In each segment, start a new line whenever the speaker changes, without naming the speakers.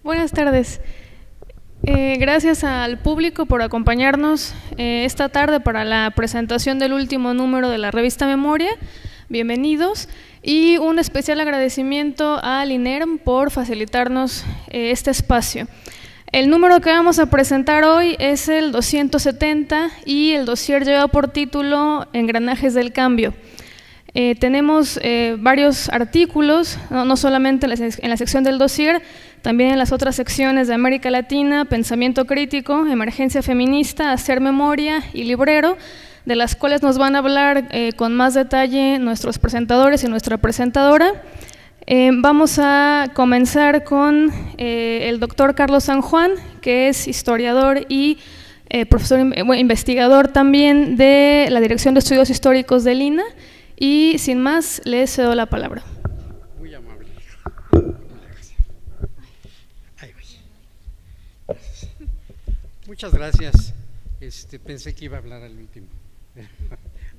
Buenas tardes. Gracias al público por acompañarnos esta tarde para la presentación del último número de la revista Memoria. Bienvenidos. Y un especial agradecimiento al INERM por facilitarnos este espacio. El número que vamos a presentar hoy es el 270 y el dossier lleva por título Engranajes del Cambio. Tenemos varios artículos, no solamente en la sección del dossier, también en las otras secciones de América Latina, Pensamiento Crítico, Emergencia Feminista, Hacer Memoria y Librero, de las cuales nos van a hablar con más detalle nuestros presentadores y nuestra presentadora. Vamos a comenzar con el doctor Carlos San Juan, que es historiador y profesor investigador también de la Dirección de Estudios Históricos del INAH. Y sin más, le cedo la palabra.
Muy amable. Ahí voy. Gracias. Muchas gracias. Pensé que iba a hablar al último,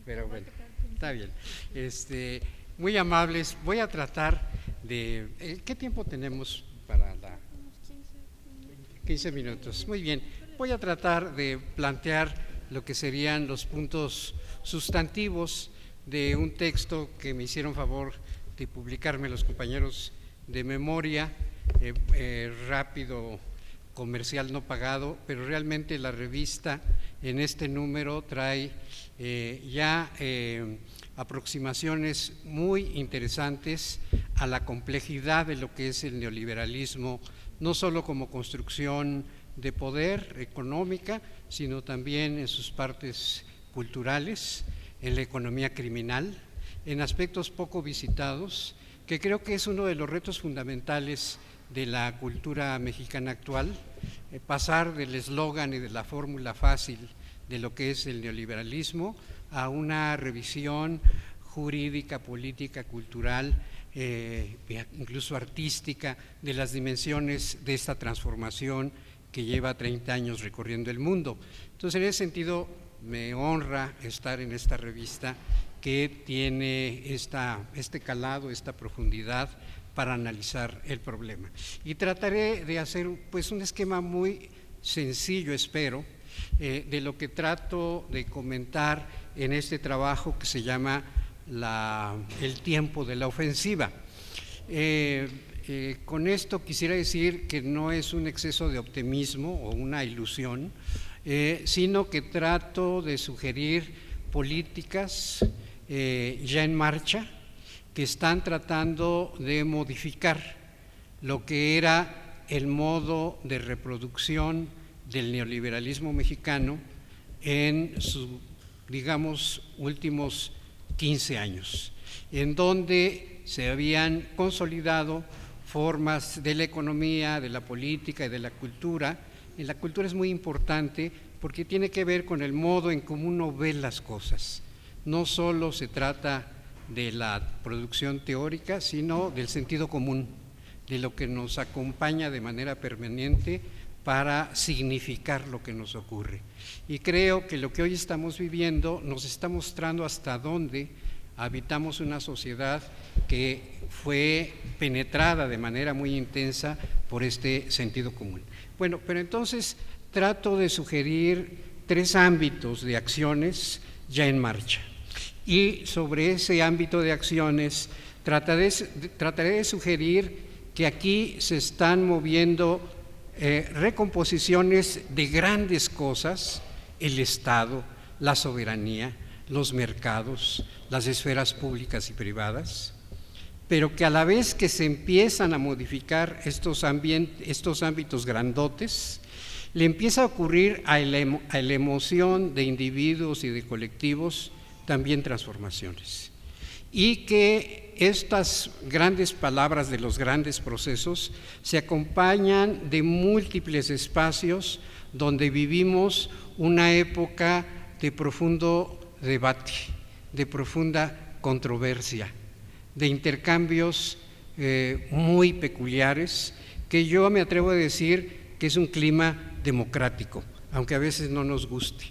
pero bueno, está bien. Muy amables. Voy a tratar de… ¿Qué tiempo tenemos para la… 15 minutos. Muy bien. Voy a tratar de plantear lo que serían los puntos sustantivos de un texto que me hicieron favor de publicarme los compañeros de Memoria, rápido, comercial no pagado, pero realmente la revista en este número trae aproximaciones muy interesantes a la complejidad de lo que es el neoliberalismo, no solo como construcción de poder económica, sino también en sus partes culturales, en la economía criminal, en aspectos poco visitados, que creo que es uno de los retos fundamentales de la cultura mexicana actual, pasar del eslogan y de la fórmula fácil de lo que es el neoliberalismo a una revisión jurídica, política, cultural, incluso artística, de las dimensiones de esta transformación que lleva 30 años recorriendo el mundo. Entonces, en ese sentido, me honra estar en esta revista que tiene este calado, esta profundidad para analizar el problema. Y trataré de hacer pues un esquema muy sencillo, espero, de lo que trato de comentar en este trabajo que se llama El tiempo de la ofensiva. Con esto quisiera decir que no es un exceso de optimismo o una ilusión, sino que trato de sugerir políticas ya en marcha que están tratando de modificar lo que era el modo de reproducción del neoliberalismo mexicano en sus, digamos, últimos 15 años, en donde se habían consolidado formas de la economía, de la política y de la cultura. Y la cultura es muy importante porque tiene que ver con el modo en cómo uno ve las cosas. No solo se trata de la producción teórica, sino del sentido común, de lo que nos acompaña de manera permanente para significar lo que nos ocurre. Y creo que lo que hoy estamos viviendo nos está mostrando hasta dónde habitamos una sociedad que fue penetrada de manera muy intensa por este sentido común. Bueno, pero entonces trato de sugerir 3 ámbitos de acciones ya en marcha. Y sobre ese ámbito de acciones trataré de sugerir que aquí se están moviendo recomposiciones de grandes cosas: el Estado, la soberanía, los mercados, las esferas públicas y privadas, pero que a la vez que se empiezan a modificar estos ámbitos grandotes, le empieza a ocurrir a la emoción de individuos y de colectivos también transformaciones. Y que estas grandes palabras de los grandes procesos se acompañan de múltiples espacios donde vivimos una época de profundo debate, de profunda controversia, de intercambios muy peculiares, que yo me atrevo a decir que es un clima democrático, aunque a veces no nos guste,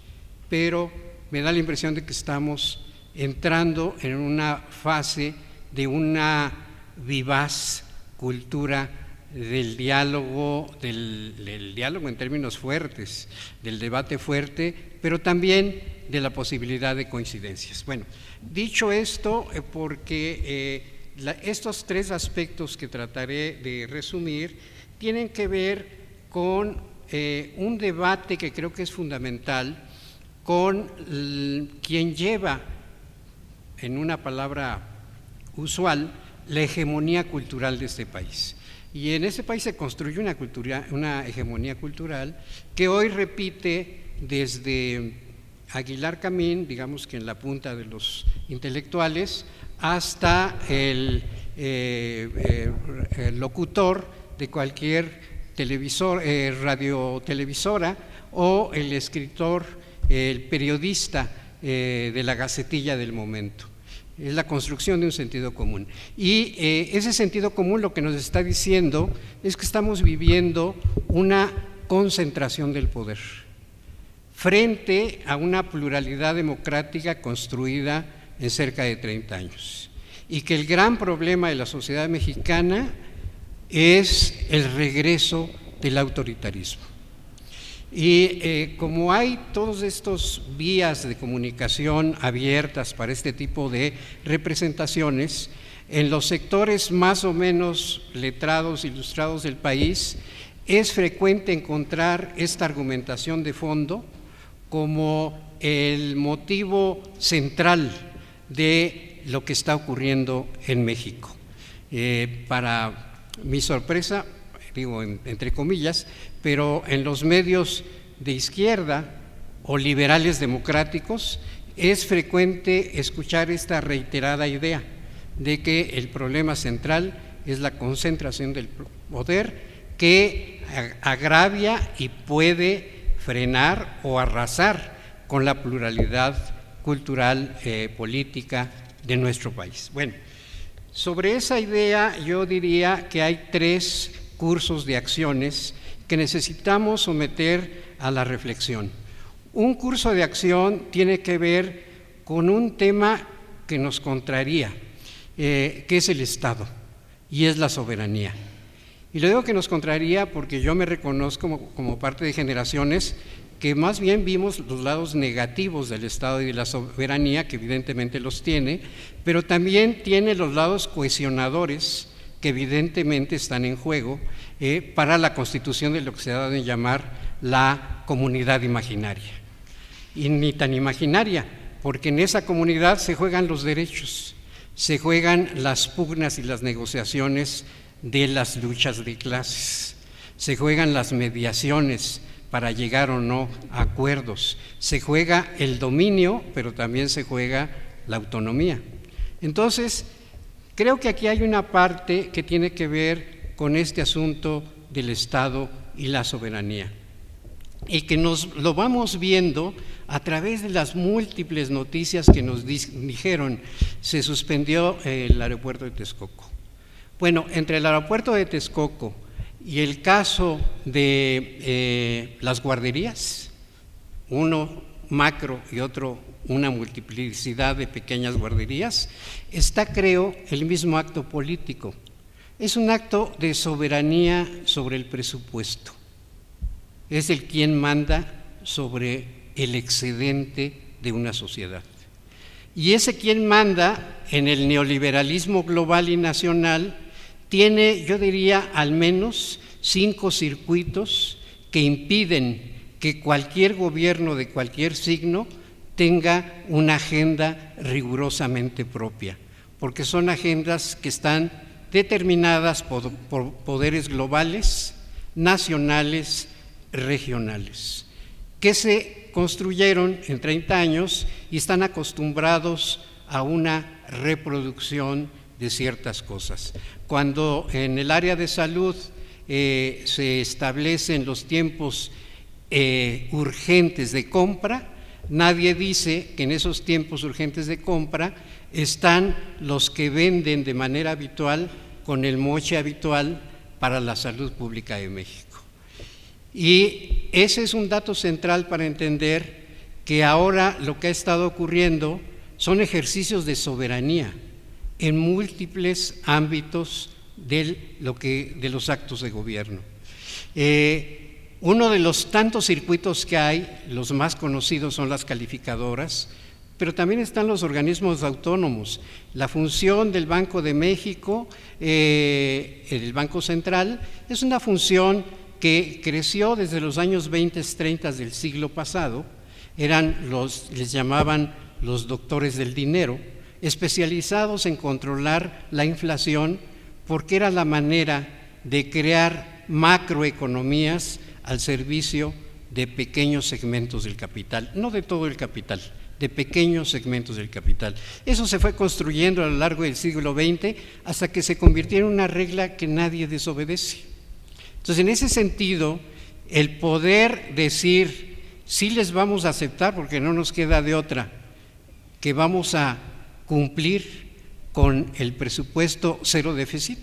pero me da la impresión de que estamos entrando en una fase de una vivaz cultura del diálogo, del diálogo en términos fuertes, del debate fuerte, pero también de la posibilidad de coincidencias. Bueno, dicho esto, porque estos tres aspectos que trataré de resumir tienen que ver con un debate que creo que es fundamental con quien lleva, en una palabra usual, la hegemonía cultural de este país. Y en este país se construyó una hegemonía cultural que hoy repite desde Aguilar Camín, digamos que en la punta de los intelectuales, hasta el locutor de cualquier radiotelevisora o el escritor, el periodista de la gacetilla del momento. Es la construcción de un sentido común. Y ese sentido común lo que nos está diciendo es que estamos viviendo una concentración del poder frente a una pluralidad democrática construida en cerca de 30 años. Y que el gran problema de la sociedad mexicana es el regreso del autoritarismo. Y como hay todos estos vías de comunicación abiertas para este tipo de representaciones, en los sectores más o menos letrados, ilustrados del país, es frecuente encontrar esta argumentación de fondo como el motivo central de lo que está ocurriendo en México. Para mi sorpresa, digo entre comillas, pero en los medios de izquierda o liberales democráticos es frecuente escuchar esta reiterada idea de que el problema central es la concentración del poder que agravia y puede frenar o arrasar con la pluralidad cultural, política de nuestro país. Bueno, sobre esa idea yo diría que hay 3 cursos de acciones que necesitamos someter a la reflexión. Un curso de acción tiene que ver con un tema que nos contraría, que es el Estado y es la soberanía. Y lo digo que nos contraría porque yo me reconozco como parte de generaciones que más bien vimos los lados negativos del Estado y de la soberanía, que evidentemente los tiene, pero también tiene los lados cohesionadores que evidentemente están en juego para la constitución de lo que se ha dado en llamar la comunidad imaginaria. Y ni tan imaginaria, porque en esa comunidad se juegan los derechos, se juegan las pugnas y las negociaciones de las luchas de clases, se juegan las mediaciones para llegar o no a acuerdos, se juega el dominio, pero también se juega la autonomía. Entonces, creo que aquí hay una parte que tiene que ver con este asunto del Estado y la soberanía, y que nos lo vamos viendo a través de las múltiples noticias que nos dijeron. Se suspendió el aeropuerto de Texcoco. Bueno, entre el aeropuerto de Texcoco y el caso de las guarderías, uno macro y otro una multiplicidad de pequeñas guarderías, está, creo, el mismo acto político. Es un acto de soberanía sobre el presupuesto. Es el quien manda sobre el excedente de una sociedad. Y ese quien manda en el neoliberalismo global y nacional tiene, yo diría, al menos 5 circuitos que impiden que cualquier gobierno de cualquier signo tenga una agenda rigurosamente propia, porque son agendas que están determinadas por poderes globales, nacionales, regionales, que se construyeron en 30 años y están acostumbrados a una reproducción de ciertas cosas. Cuando en el área de salud se establecen los tiempos urgentes de compra, nadie dice que en esos tiempos urgentes de compra están los que venden de manera habitual con el moche habitual para la salud pública de México. Y ese es un dato central para entender que ahora lo que ha estado ocurriendo son ejercicios de soberanía en múltiples ámbitos de los actos de gobierno. Uno de los tantos circuitos que hay, los más conocidos son las calificadoras, pero también están los organismos autónomos. La función del Banco de México, el Banco Central, es una función que creció desde los años 20, 30 del siglo pasado. Les llamaban los doctores del dinero, especializados en controlar la inflación, porque era la manera de crear macroeconomías al servicio de pequeños segmentos del capital, no de todo el capital, de pequeños segmentos del capital. Eso se fue construyendo a lo largo del siglo XX hasta que se convirtió en una regla que nadie desobedece. Entonces, en ese sentido, el poder decir, sí les vamos a aceptar porque no nos queda de otra, que vamos a cumplir con el presupuesto cero déficit,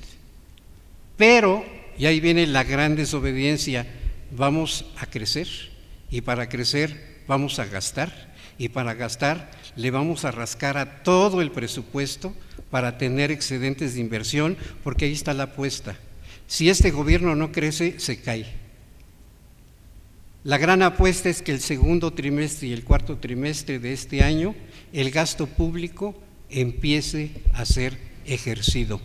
pero, y ahí viene la gran desobediencia, vamos a crecer, y para crecer vamos a gastar, y para gastar le vamos a rascar a todo el presupuesto para tener excedentes de inversión, porque ahí está la apuesta. Si este gobierno no crece, se cae. La gran apuesta es que el segundo trimestre y el cuarto trimestre de este año el gasto público empiece a ser ejercido.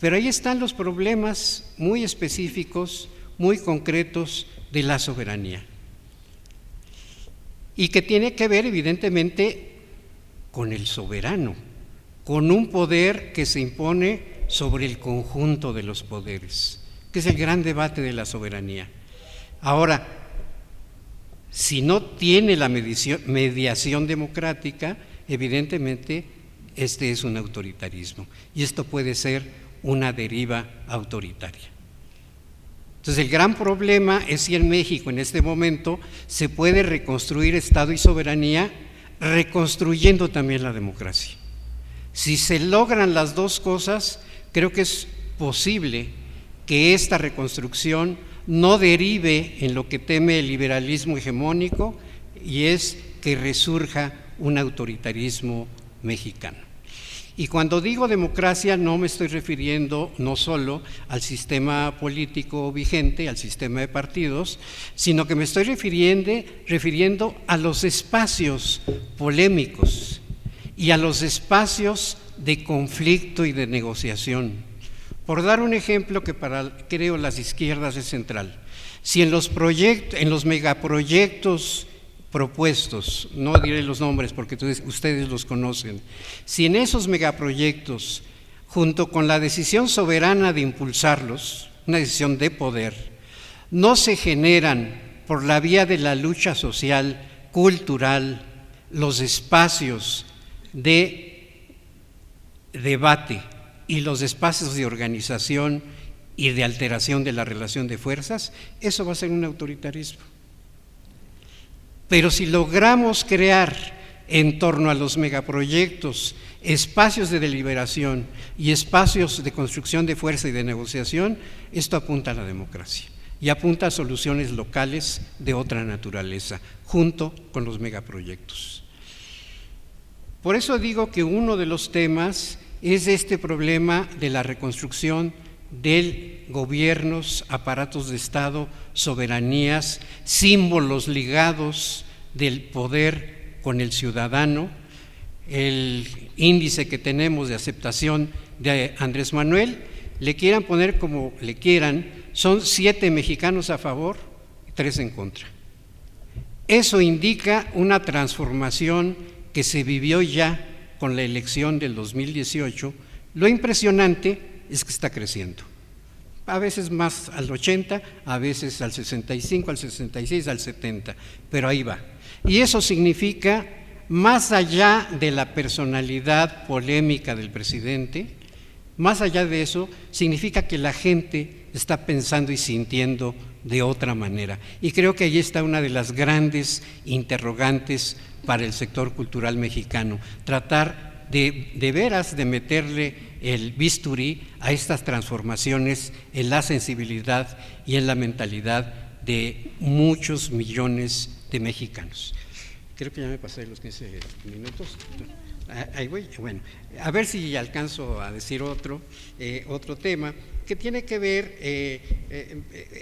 Pero ahí están los problemas muy específicos, muy concretos de la soberanía. Y que tiene que ver evidentemente con el soberano, con un poder que se impone sobre el conjunto de los poderes, que es el gran debate de la soberanía. Ahora, si no tiene la mediación democrática, evidentemente este es un autoritarismo, y esto puede ser una deriva autoritaria. Entonces, el gran problema es si en México en este momento se puede reconstruir Estado y soberanía, reconstruyendo también la democracia. Si se logran las dos cosas, creo que es posible que esta reconstrucción no derive en lo que teme el liberalismo hegemónico, y es que resurja un autoritarismo mexicano. Y cuando digo democracia no me estoy refiriendo no solo al sistema político vigente, al sistema de partidos, sino que me estoy refiriendo a los espacios polémicos y a los espacios de conflicto y de negociación. Por dar un ejemplo que creo las izquierdas es central, si en los megaproyectos propuestos, no diré los nombres porque ustedes los conocen, si en esos megaproyectos, junto con la decisión soberana de impulsarlos, una decisión de poder, no se generan por la vía de la lucha social, cultural, los espacios de debate y los espacios de organización y de alteración de la relación de fuerzas, eso va a ser un autoritarismo. Pero si logramos crear en torno a los megaproyectos espacios de deliberación y espacios de construcción de fuerza y de negociación, esto apunta a la democracia y apunta a soluciones locales de otra naturaleza, junto con los megaproyectos. Por eso digo que uno de los temas es este problema de la reconstrucción de gobiernos, aparatos de Estado, soberanías, símbolos ligados del poder con el ciudadano. El índice que tenemos de aceptación de Andrés Manuel, le quieran poner como le quieran, son 7 mexicanos a favor y 3 en contra. Eso indica una transformación que se vivió ya con la elección del 2018. Lo impresionante es que está creciendo, a veces más al 80, a veces al 65, al 66, al 70, pero ahí va. Y eso significa, más allá de la personalidad polémica del presidente, más allá de eso, significa que la gente está pensando y sintiendo de otra manera. Y creo que ahí está una de las grandes interrogantes para el sector cultural mexicano, tratar de veras de meterle el bisturí a estas transformaciones en la sensibilidad y en la mentalidad de muchos millones de mexicanos. Creo que ya me pasé los 15 minutos. Ahí voy. Bueno, a ver si alcanzo a decir otro tema que tiene que ver,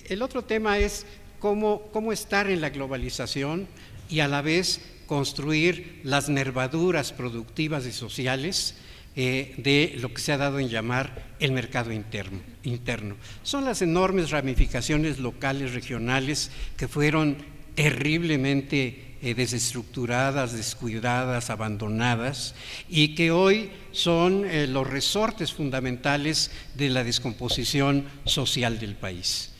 el otro tema es cómo estar en la globalización y a la vez construir las nervaduras productivas y sociales de lo que se ha dado en llamar el mercado interno. Son las enormes ramificaciones locales, regionales, que fueron terriblemente desestructuradas, descuidadas, abandonadas, y que hoy son los resortes fundamentales de la descomposición social del país.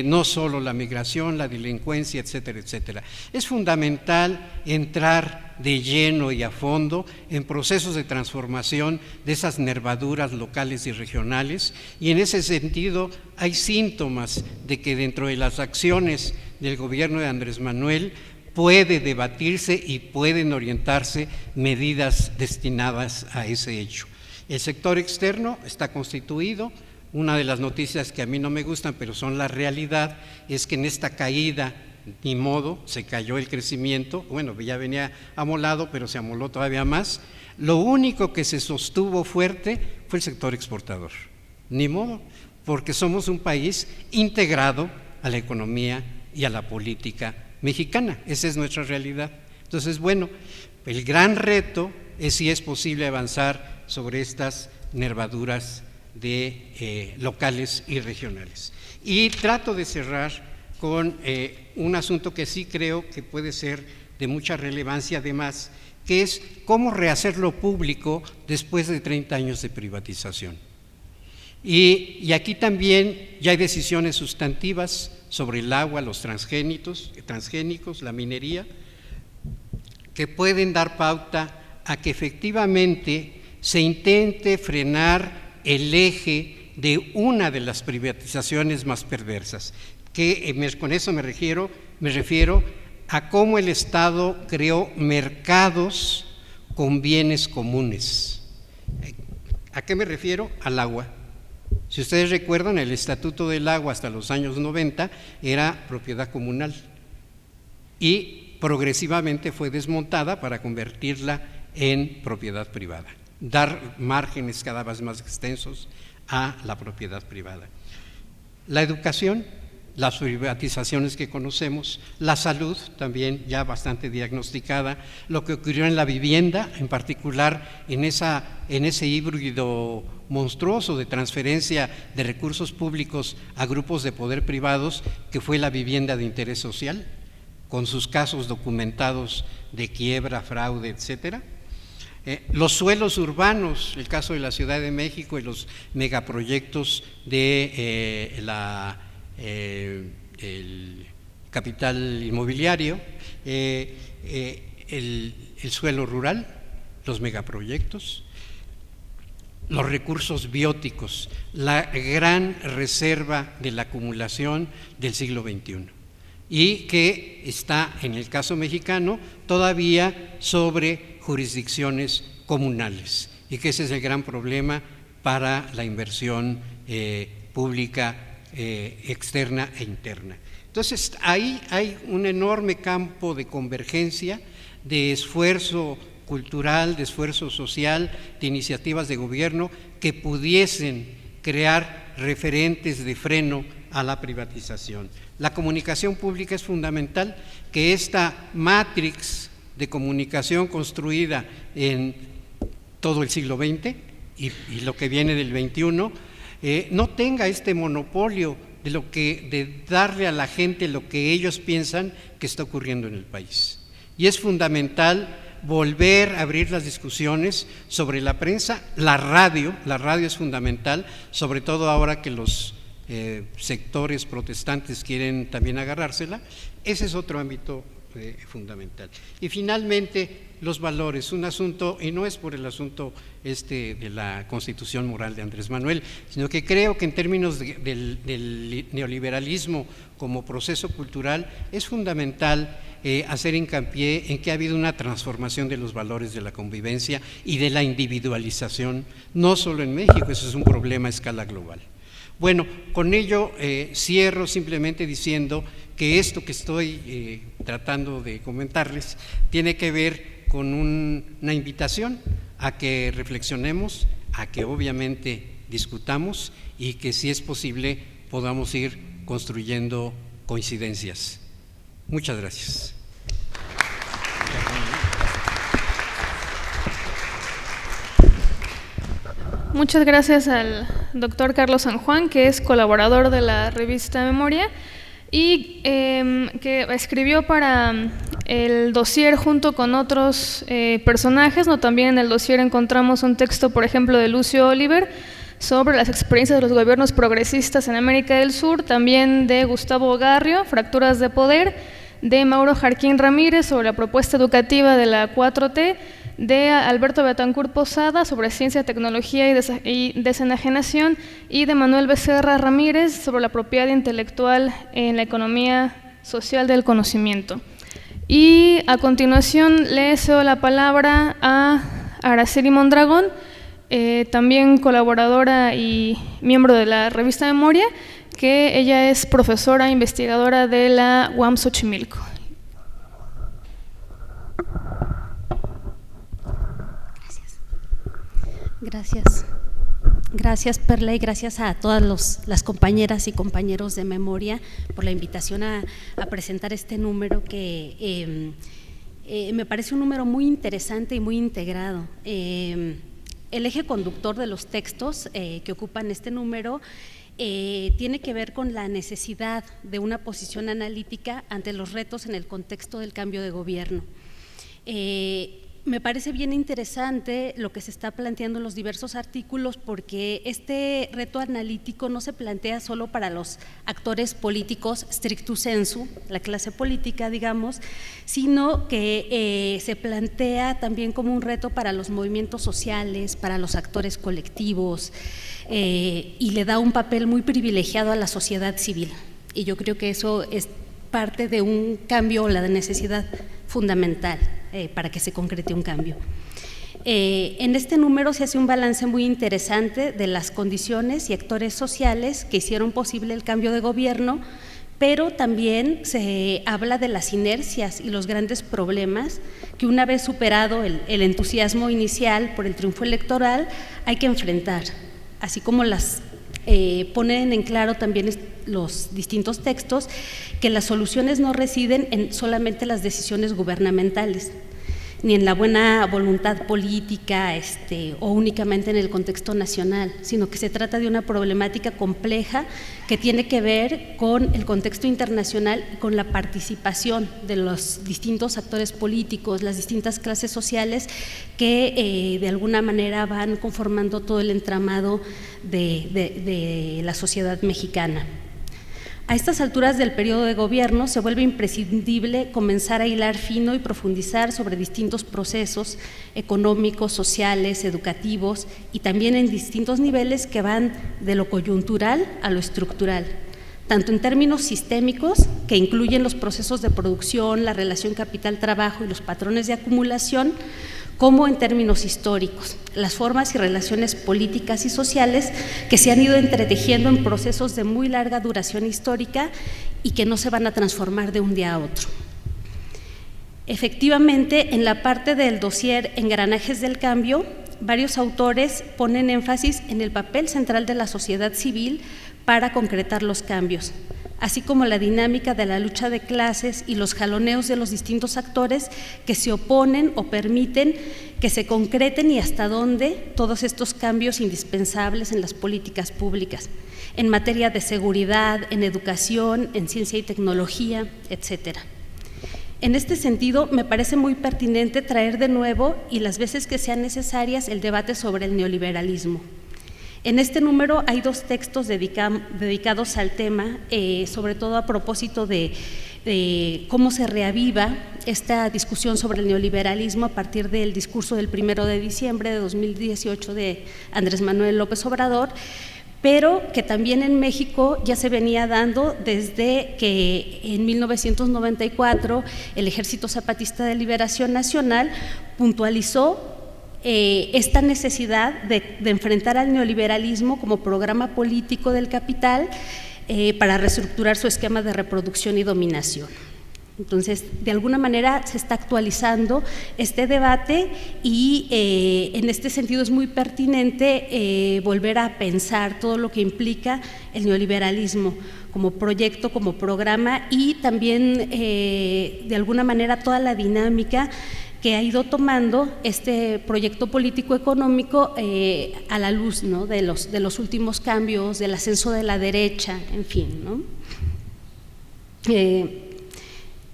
No solo la migración, la delincuencia, etcétera, etcétera. Es fundamental entrar de lleno y a fondo en procesos de transformación de esas nervaduras locales y regionales, y en ese sentido hay síntomas de que dentro de las acciones del gobierno de Andrés Manuel puede debatirse y pueden orientarse medidas destinadas a ese hecho. El sector externo está constituido. Una de las noticias que a mí no me gustan, pero son la realidad, es que en esta caída, ni modo, se cayó el crecimiento. Bueno, ya venía amolado, pero se amoló todavía más. Lo único que se sostuvo fuerte fue el sector exportador. Ni modo, porque somos un país integrado a la economía y a la política mexicana. Esa es nuestra realidad. Entonces, bueno, el gran reto es si es posible avanzar sobre estas nervaduras locales y regionales. Y trato de cerrar con un asunto que sí creo que puede ser de mucha relevancia además, que es cómo rehacerlo público después de 30 años de privatización. Y aquí también ya hay decisiones sustantivas sobre el agua, los transgénicos, la minería, que pueden dar pauta a que efectivamente se intente frenar el eje de una de las privatizaciones más perversas, con eso me refiero a cómo el Estado creó mercados con bienes comunes. ¿A qué me refiero? Al agua. Si ustedes recuerdan, el Estatuto del Agua hasta los años 90 era propiedad comunal y progresivamente fue desmontada para convertirla en propiedad privada, dar márgenes cada vez más extensos a la propiedad privada. La educación, las privatizaciones que conocemos, la salud también ya bastante diagnosticada, lo que ocurrió en la vivienda, en particular en ese híbrido monstruoso de transferencia de recursos públicos a grupos de poder privados, que fue la vivienda de interés social, con sus casos documentados de quiebra, fraude, etcétera. Los suelos urbanos, el caso de la Ciudad de México y los megaproyectos de el capital inmobiliario, el suelo rural, los megaproyectos, los recursos bióticos, la gran reserva de la acumulación del siglo XXI y que está, en el caso mexicano, todavía sobre jurisdicciones comunales, y que ese es el gran problema para la inversión pública externa e interna. Entonces, ahí hay un enorme campo de convergencia, de esfuerzo cultural, de esfuerzo social, de iniciativas de gobierno que pudiesen crear referentes de freno a la privatización. La comunicación pública es fundamental, que esta matrix de comunicación construida en todo el siglo XX y lo que viene del XXI, no tenga este monopolio de darle a la gente lo que ellos piensan que está ocurriendo en el país. Y es fundamental volver a abrir las discusiones sobre la prensa, la radio es fundamental, sobre todo ahora que los sectores protestantes quieren también agarrársela. Ese es otro ámbito fundamental. Y finalmente, los valores, un asunto, y no es por el asunto de la Constitución moral de Andrés Manuel, sino que creo que en términos del neoliberalismo como proceso cultural es fundamental hacer hincapié en que ha habido una transformación de los valores de la convivencia y de la individualización, no solo en México, eso es un problema a escala global. Bueno, con ello cierro simplemente diciendo que esto que estoy tratando de comentarles tiene que ver con una invitación a que reflexionemos, a que obviamente discutamos y que, si es posible, podamos ir construyendo coincidencias. Muchas gracias.
Muchas gracias al doctor Carlos San Juan, que es colaborador de la revista Memoria y que escribió para el dossier junto con otros personajes. No, también en el dossier encontramos un texto, por ejemplo, de Lucio Oliver sobre las experiencias de los gobiernos progresistas en América del Sur, también de Gustavo Garrio, Fracturas de Poder, de Mauro Jarquín Ramírez sobre la propuesta educativa de la 4T, de Alberto Betancourt Posada sobre ciencia, tecnología y desenajenación, y de Manuel Becerra Ramírez sobre la propiedad intelectual en la economía social del conocimiento. Y a continuación le cedo la palabra a Araceli Mondragón, también colaboradora y miembro de la revista Memoria, que ella es profesora investigadora de la UAM Xochimilco.
Gracias Perla, y gracias a todas las compañeras y compañeros de Memoria por la invitación a presentar este número que me parece un número muy interesante y muy integrado. El eje conductor de los textos que ocupan este número tiene que ver con la necesidad de una posición analítica ante los retos en el contexto del cambio de gobierno. Me parece bien interesante lo que se está planteando en los diversos artículos, porque este reto analítico no se plantea solo para los actores políticos stricto sensu, la clase política, digamos, sino que se plantea también como un reto para los movimientos sociales, para los actores colectivos, y le da un papel muy privilegiado a la sociedad civil. Y yo creo que eso es parte de un cambio o la necesidad fundamental para que se concrete un cambio. En este número se hace un balance muy interesante de las condiciones y actores sociales que hicieron posible el cambio de gobierno, pero también se habla de las inercias y los grandes problemas que, una vez superado el entusiasmo inicial por el triunfo electoral, hay que enfrentar, así como las ponen en claro también los distintos textos, que las soluciones no residen en solamente las decisiones gubernamentales, ni en la buena voluntad política o únicamente en el contexto nacional, sino que se trata de una problemática compleja que tiene que ver con el contexto internacional y con la participación de los distintos actores políticos, las distintas clases sociales que de alguna manera van conformando todo el entramado de la sociedad mexicana. A estas alturas del periodo de gobierno se vuelve imprescindible comenzar a hilar fino y profundizar sobre distintos procesos económicos, sociales, educativos y también en distintos niveles que van de lo coyuntural a lo estructural, tanto en términos sistémicos, que incluyen los procesos de producción, la relación capital-trabajo y los patrones de acumulación, como en términos históricos, las formas y relaciones políticas y sociales que se han ido entretejiendo en procesos de muy larga duración histórica y que no se van a transformar de un día a otro. Efectivamente, en la parte del dossier Engranajes del Cambio, varios autores ponen énfasis en el papel central de la sociedad civil para concretar los cambios, así como la dinámica de la lucha de clases y los jaloneos de los distintos actores que se oponen o permiten que se concreten, y hasta dónde todos estos cambios indispensables en las políticas públicas, en materia de seguridad, en educación, en ciencia y tecnología, etcétera. En este sentido, me parece muy pertinente traer de nuevo, y las veces que sean necesarias, el debate sobre el neoliberalismo. En este número hay dos textos dedicados al tema, sobre todo a propósito de cómo se reaviva esta discusión sobre el neoliberalismo a partir del discurso del 1 de diciembre de 2018 de Andrés Manuel López Obrador, pero que también en México ya se venía dando desde que en 1994 el Ejército Zapatista de Liberación Nacional puntualizó esta necesidad de enfrentar al neoliberalismo como programa político del capital para reestructurar su esquema de reproducción y dominación. Entonces, de alguna manera se está actualizando este debate y en este sentido es muy pertinente volver a pensar todo lo que implica el neoliberalismo como proyecto, como programa, y también de alguna manera toda la dinámica que ha ido tomando este proyecto político-económico a la luz, ¿no?, de los últimos cambios, del ascenso de la derecha, en fin, ¿no?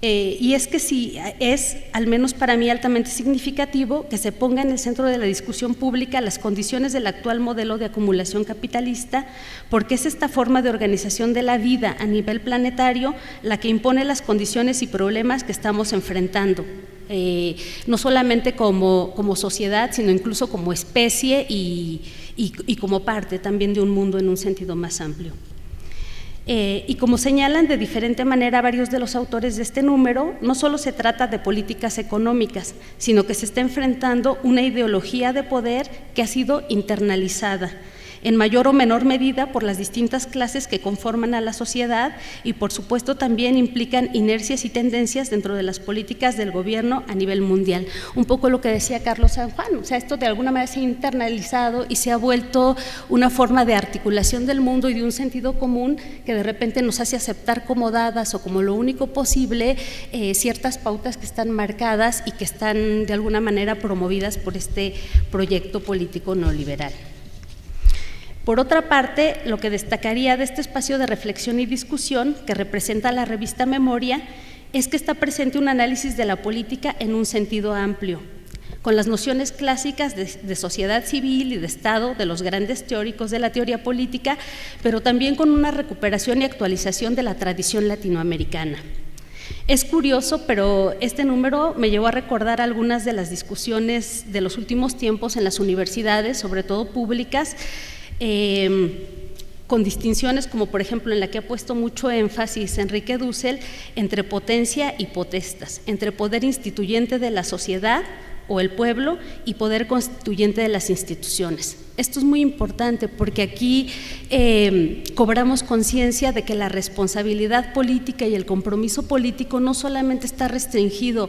Y es que sí, es, al menos para mí, altamente significativo que se ponga en el centro de la discusión pública las condiciones del actual modelo de acumulación capitalista, porque es esta forma de organización de la vida a nivel planetario la que impone las condiciones y problemas que estamos enfrentando, no solamente como sociedad, sino incluso como especie y como parte también de un mundo en un sentido más amplio. Y como señalan de diferente manera varios de los autores de este número, no solo se trata de políticas económicas, sino que se está enfrentando una ideología de poder que ha sido internalizada, en mayor o menor medida por las distintas clases que conforman a la sociedad y por supuesto también implican inercias y tendencias dentro de las políticas del gobierno a nivel mundial. Un poco lo que decía Carlos San Juan, o sea, esto de alguna manera se ha internalizado y se ha vuelto una forma de articulación del mundo y de un sentido común que de repente nos hace aceptar como dadas o como lo único posible ciertas pautas que están marcadas y que están de alguna manera promovidas por este proyecto político neoliberal. Por otra parte, lo que destacaría de este espacio de reflexión y discusión que representa la revista Memoria es que está presente un análisis de la política en un sentido amplio, con las nociones clásicas de sociedad civil y de Estado de los grandes teóricos de la teoría política, pero también con una recuperación y actualización de la tradición latinoamericana. Es curioso, pero este número me llevó a recordar algunas de las discusiones de los últimos tiempos en las universidades, sobre todo públicas, con distinciones como por ejemplo en la que ha puesto mucho énfasis Enrique Dussel entre potencia y potestas, entre poder instituyente de la sociedad o el pueblo y poder constituyente de las instituciones. Esto es muy importante porque aquí cobramos conciencia de que la responsabilidad política y el compromiso político no solamente está restringido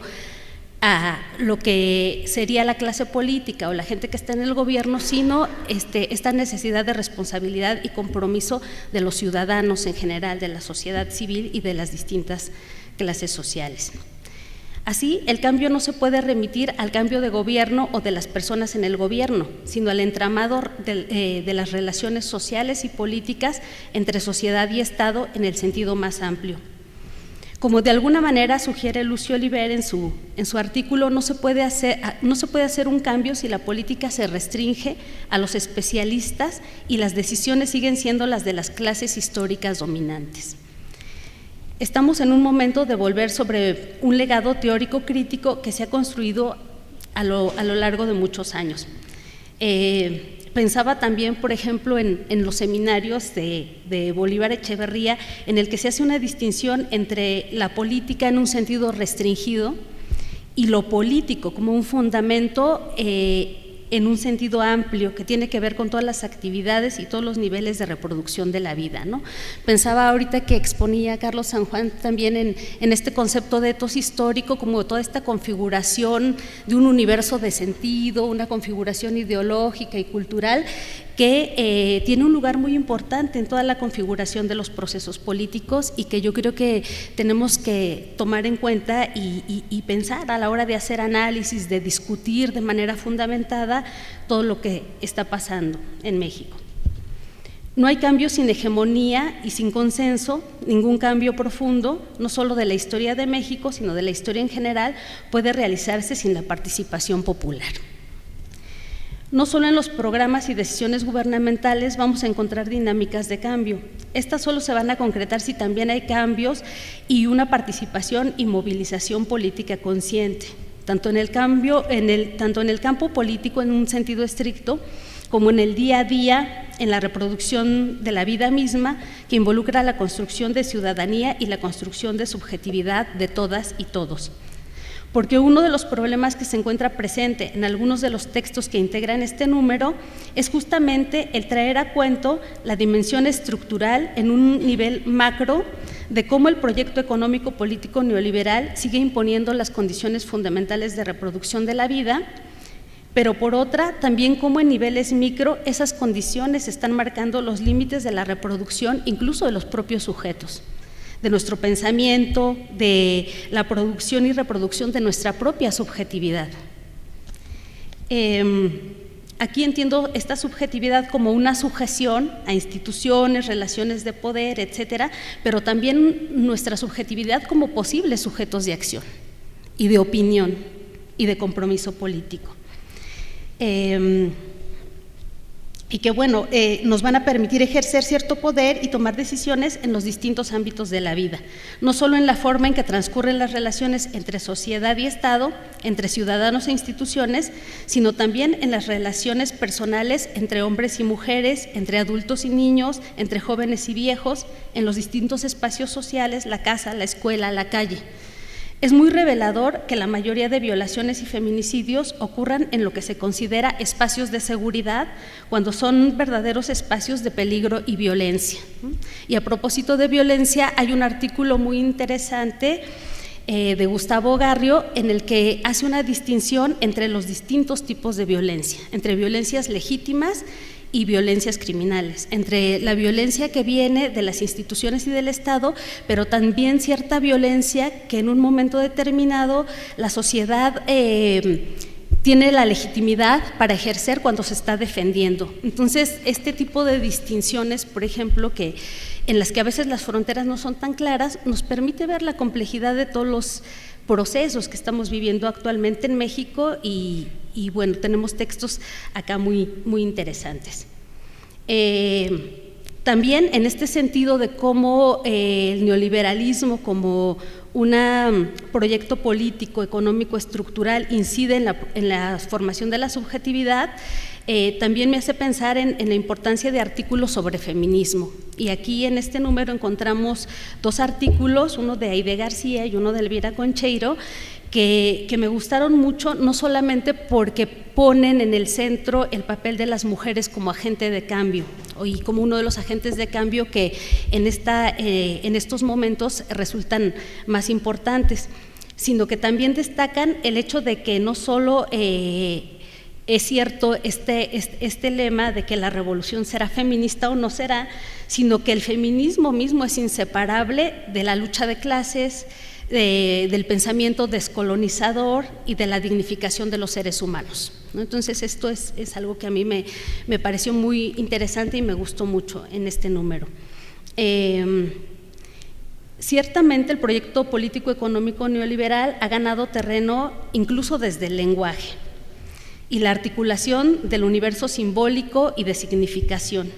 a lo que sería la clase política o la gente que está en el gobierno, sino esta necesidad de responsabilidad y compromiso de los ciudadanos en general, de la sociedad civil y de las distintas clases sociales. Así, el cambio no se puede remitir al cambio de gobierno o de las personas en el gobierno, sino al entramado de las relaciones sociales y políticas entre sociedad y Estado en el sentido más amplio. Como de alguna manera sugiere Lucio Oliver en su artículo, no se puede hacer un cambio si la política se restringe a los especialistas y las decisiones siguen siendo las de las clases históricas dominantes. Estamos en un momento de volver sobre un legado teórico crítico que se ha construido a lo largo de muchos años. Pensaba también, por ejemplo, en los seminarios de Bolívar Echeverría, en el que se hace una distinción entre la política en un sentido restringido y lo político como un fundamento en un sentido amplio que tiene que ver con todas las actividades y todos los niveles de reproducción de la vida, ¿no? Pensaba ahorita que exponía Carlos San Juan también en este concepto de etos histórico, como toda esta configuración de un universo de sentido, una configuración ideológica y cultural que tiene un lugar muy importante en toda la configuración de los procesos políticos y que yo creo que tenemos que tomar en cuenta y pensar a la hora de hacer análisis, de discutir de manera fundamentada todo lo que está pasando en México. No hay cambio sin hegemonía y sin consenso, ningún cambio profundo, no solo de la historia de México, sino de la historia en general, puede realizarse sin la participación popular. No solo en los programas y decisiones gubernamentales vamos a encontrar dinámicas de cambio. Estas solo se van a concretar si también hay cambios y una participación y movilización política consciente, tanto en el campo político en un sentido estricto, como en el día a día, en la reproducción de la vida misma, que involucra la construcción de ciudadanía y la construcción de subjetividad de todas y todos. Porque uno de los problemas que se encuentra presente en algunos de los textos que integran este número es justamente el traer a cuento la dimensión estructural en un nivel macro de cómo el proyecto económico político neoliberal sigue imponiendo las condiciones fundamentales de reproducción de la vida, pero por otra, también cómo en niveles micro esas condiciones están marcando los límites de la reproducción, incluso de los propios sujetos, de nuestro pensamiento, de la producción y reproducción de nuestra propia subjetividad. Aquí entiendo esta subjetividad como una sujeción a instituciones, relaciones de poder, etcétera, pero también nuestra subjetividad como posibles sujetos de acción y de opinión y de compromiso político. Y que, bueno, nos van a permitir ejercer cierto poder y tomar decisiones en los distintos ámbitos de la vida, no solo en la forma en que transcurren las relaciones entre sociedad y Estado, entre ciudadanos e instituciones, sino también en las relaciones personales entre hombres y mujeres, entre adultos y niños, entre jóvenes y viejos, en los distintos espacios sociales, la casa, la escuela, la calle. Es muy revelador que la mayoría de violaciones y feminicidios ocurran en lo que se considera espacios de seguridad, cuando son verdaderos espacios de peligro y violencia. Y a propósito de violencia, hay un artículo muy interesante de Gustavo Garrio en el que hace una distinción entre los distintos tipos de violencia, entre violencias legítimas y violencias criminales, entre la violencia que viene de las instituciones y del Estado, pero también cierta violencia que en un momento determinado la sociedad tiene la legitimidad para ejercer cuando se está defendiendo. Entonces, este tipo de distinciones, por ejemplo, en las que a veces las fronteras no son tan claras, nos permite ver la complejidad de todos los procesos que estamos viviendo actualmente en México y bueno, tenemos textos acá muy interesantes. También en este sentido de cómo el neoliberalismo como un proyecto político, económico, estructural incide en la formación de la subjetividad, también me hace pensar en la importancia de artículos sobre feminismo. Y aquí en este número encontramos dos artículos, uno de Aide García y uno de Elvira Concheiro, que me gustaron mucho, no solamente porque ponen en el centro el papel de las mujeres como agente de cambio y como uno de los agentes de cambio que en estos momentos resultan más importantes, sino que también destacan el hecho de que no solo es cierto este lema de que la revolución será feminista o no será, sino que el feminismo mismo es inseparable de la lucha de clases, del pensamiento descolonizador y de la dignificación de los seres humanos, ¿no? Entonces esto es algo que a mí me pareció muy interesante y me gustó mucho en este número. Ciertamente el proyecto político económico neoliberal ha ganado terreno incluso desde el lenguaje y la articulación del universo simbólico y de significación.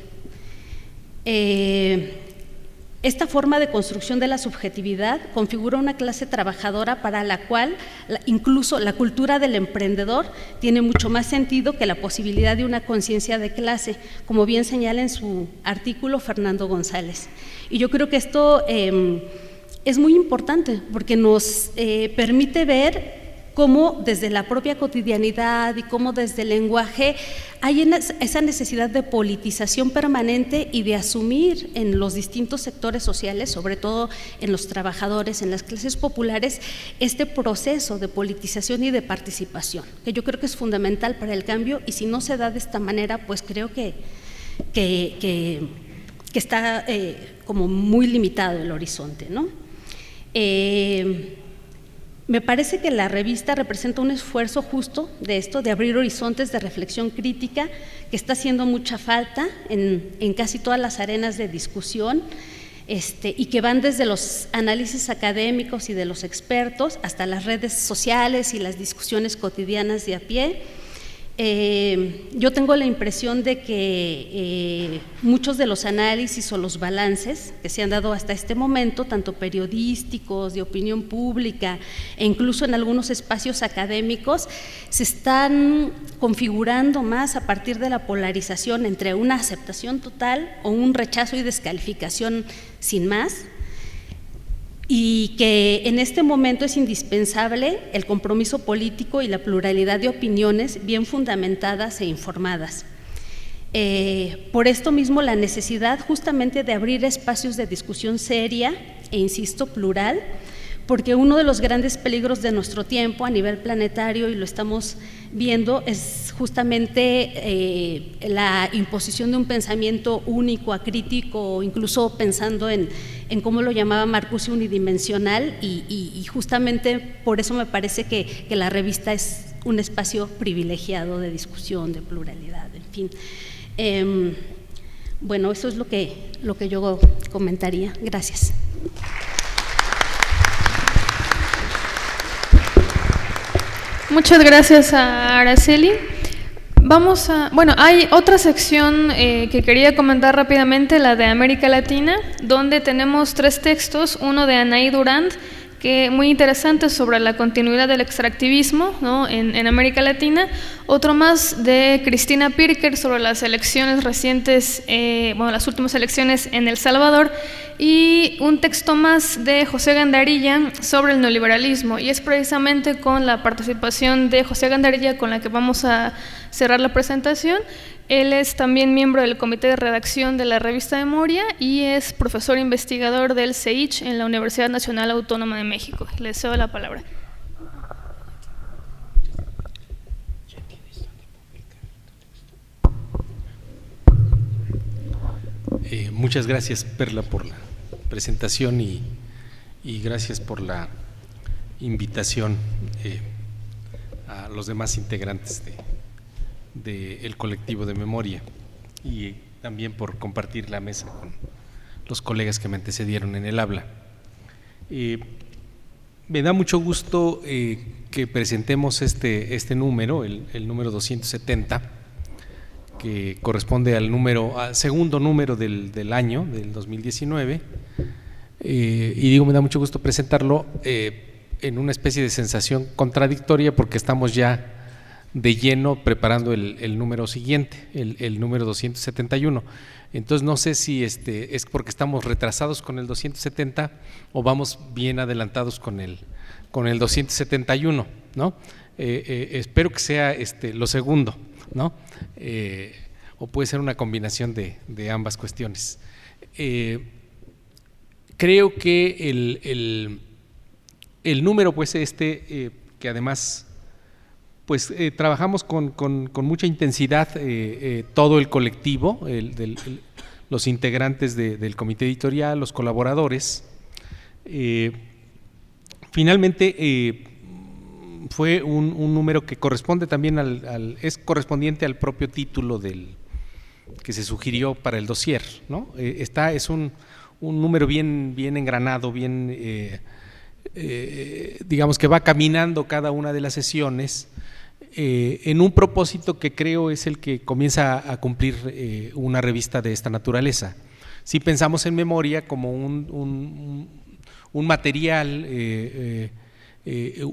Esta forma de construcción de la subjetividad configura una clase trabajadora para la cual incluso la cultura del emprendedor tiene mucho más sentido que la posibilidad de una conciencia de clase, como bien señala en su artículo Fernando González. Y yo creo que esto es muy importante porque nos permite ver cómo desde la propia cotidianidad y cómo desde el lenguaje hay esa necesidad de politización permanente y de asumir en los distintos sectores sociales, sobre todo en los trabajadores, en las clases populares, este proceso de politización y de participación, que yo creo que es fundamental para el cambio y si no se da de esta manera, pues creo que está como muy limitado el horizonte, ¿no? Me parece que la revista representa un esfuerzo justo de esto, de abrir horizontes de reflexión crítica, que está haciendo mucha falta en casi todas las arenas de discusión, y que van desde los análisis académicos y de los expertos hasta las redes sociales y las discusiones cotidianas de a pie. Yo tengo la impresión de que muchos de los análisis o los balances que se han dado hasta este momento, tanto periodísticos, de opinión pública e incluso en algunos espacios académicos, se están configurando más a partir de la polarización entre una aceptación total o un rechazo y descalificación sin más, y que en este momento es indispensable el compromiso político y la pluralidad de opiniones bien fundamentadas e informadas. Por esto mismo la necesidad justamente de abrir espacios de discusión seria e insisto, plural, porque uno de los grandes peligros de nuestro tiempo a nivel planetario, y lo estamos viendo, es justamente la imposición de un pensamiento único, acrítico, incluso pensando en cómo lo llamaba Marcuse, unidimensional, y justamente por eso me parece que la revista es un espacio privilegiado de discusión, de pluralidad, en fin. Bueno, eso es lo que yo comentaría. Gracias.
Muchas gracias a Araceli. Bueno, hay otra sección que quería comentar rápidamente, la de América Latina, donde tenemos 3 textos, uno de Anaí Durand, que muy interesante sobre la continuidad del extractivismo, ¿no?, en América Latina, otro más de Cristina Pirker sobre las elecciones recientes, las últimas elecciones en El Salvador, y un texto más de José Gandarilla sobre el neoliberalismo, y es precisamente con la participación de José Gandarilla con la que vamos a cerrar la presentación. Él es también miembro del comité de redacción de la revista Memoria y es profesor investigador del CEICH en la Universidad Nacional Autónoma de México. Le cedo la palabra.
Muchas gracias, Perla, por la presentación y gracias por la invitación a los demás integrantes del colectivo de Memoria, y también por compartir la mesa con los colegas que me antecedieron en el habla. Me da mucho gusto que presentemos este número, el número 270, que corresponde al segundo número del año, del 2019, y me da mucho gusto presentarlo en una especie de sensación contradictoria, porque estamos ya de lleno preparando el número siguiente, el número 271. Entonces no sé si es porque estamos retrasados con el 270 o vamos bien adelantados con el 271, ¿no? Espero que sea lo segundo, ¿no? O puede ser una combinación de ambas cuestiones. Creo que el número, pues que además pues trabajamos con mucha intensidad todo el colectivo, los integrantes del comité editorial, los colaboradores. Finalmente fue un número que corresponde también es correspondiente al propio título que se sugirió para el dossier, ¿no? Es un número bien engranado, bien digamos que va caminando cada una de las sesiones en un propósito que creo es el que comienza a cumplir una revista de esta naturaleza. Si pensamos en Memoria como un material,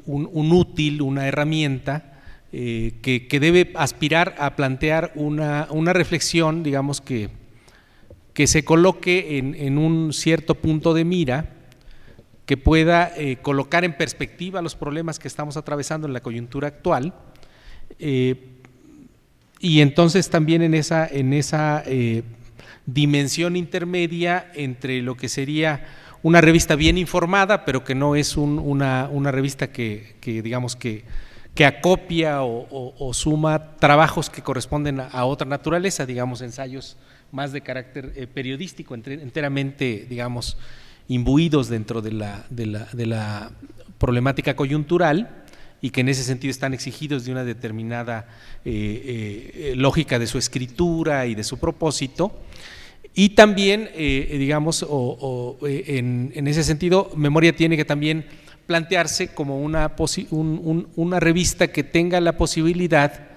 un útil, una herramienta que debe aspirar a plantear una reflexión, digamos que se coloque en un cierto punto de mira, que pueda colocar en perspectiva los problemas que estamos atravesando en la coyuntura actual, y entonces también en esa dimensión intermedia entre lo que sería una revista bien informada, pero que no es una revista que digamos que acopia o suma trabajos que corresponden a otra naturaleza, digamos ensayos más de carácter periodístico, enteramente, digamos, imbuidos dentro de la problemática coyuntural, y que en ese sentido están exigidos de una determinada lógica de su escritura y de su propósito. Y también, digamos, en ese sentido, Memoria tiene que también plantearse como una revista que tenga la posibilidad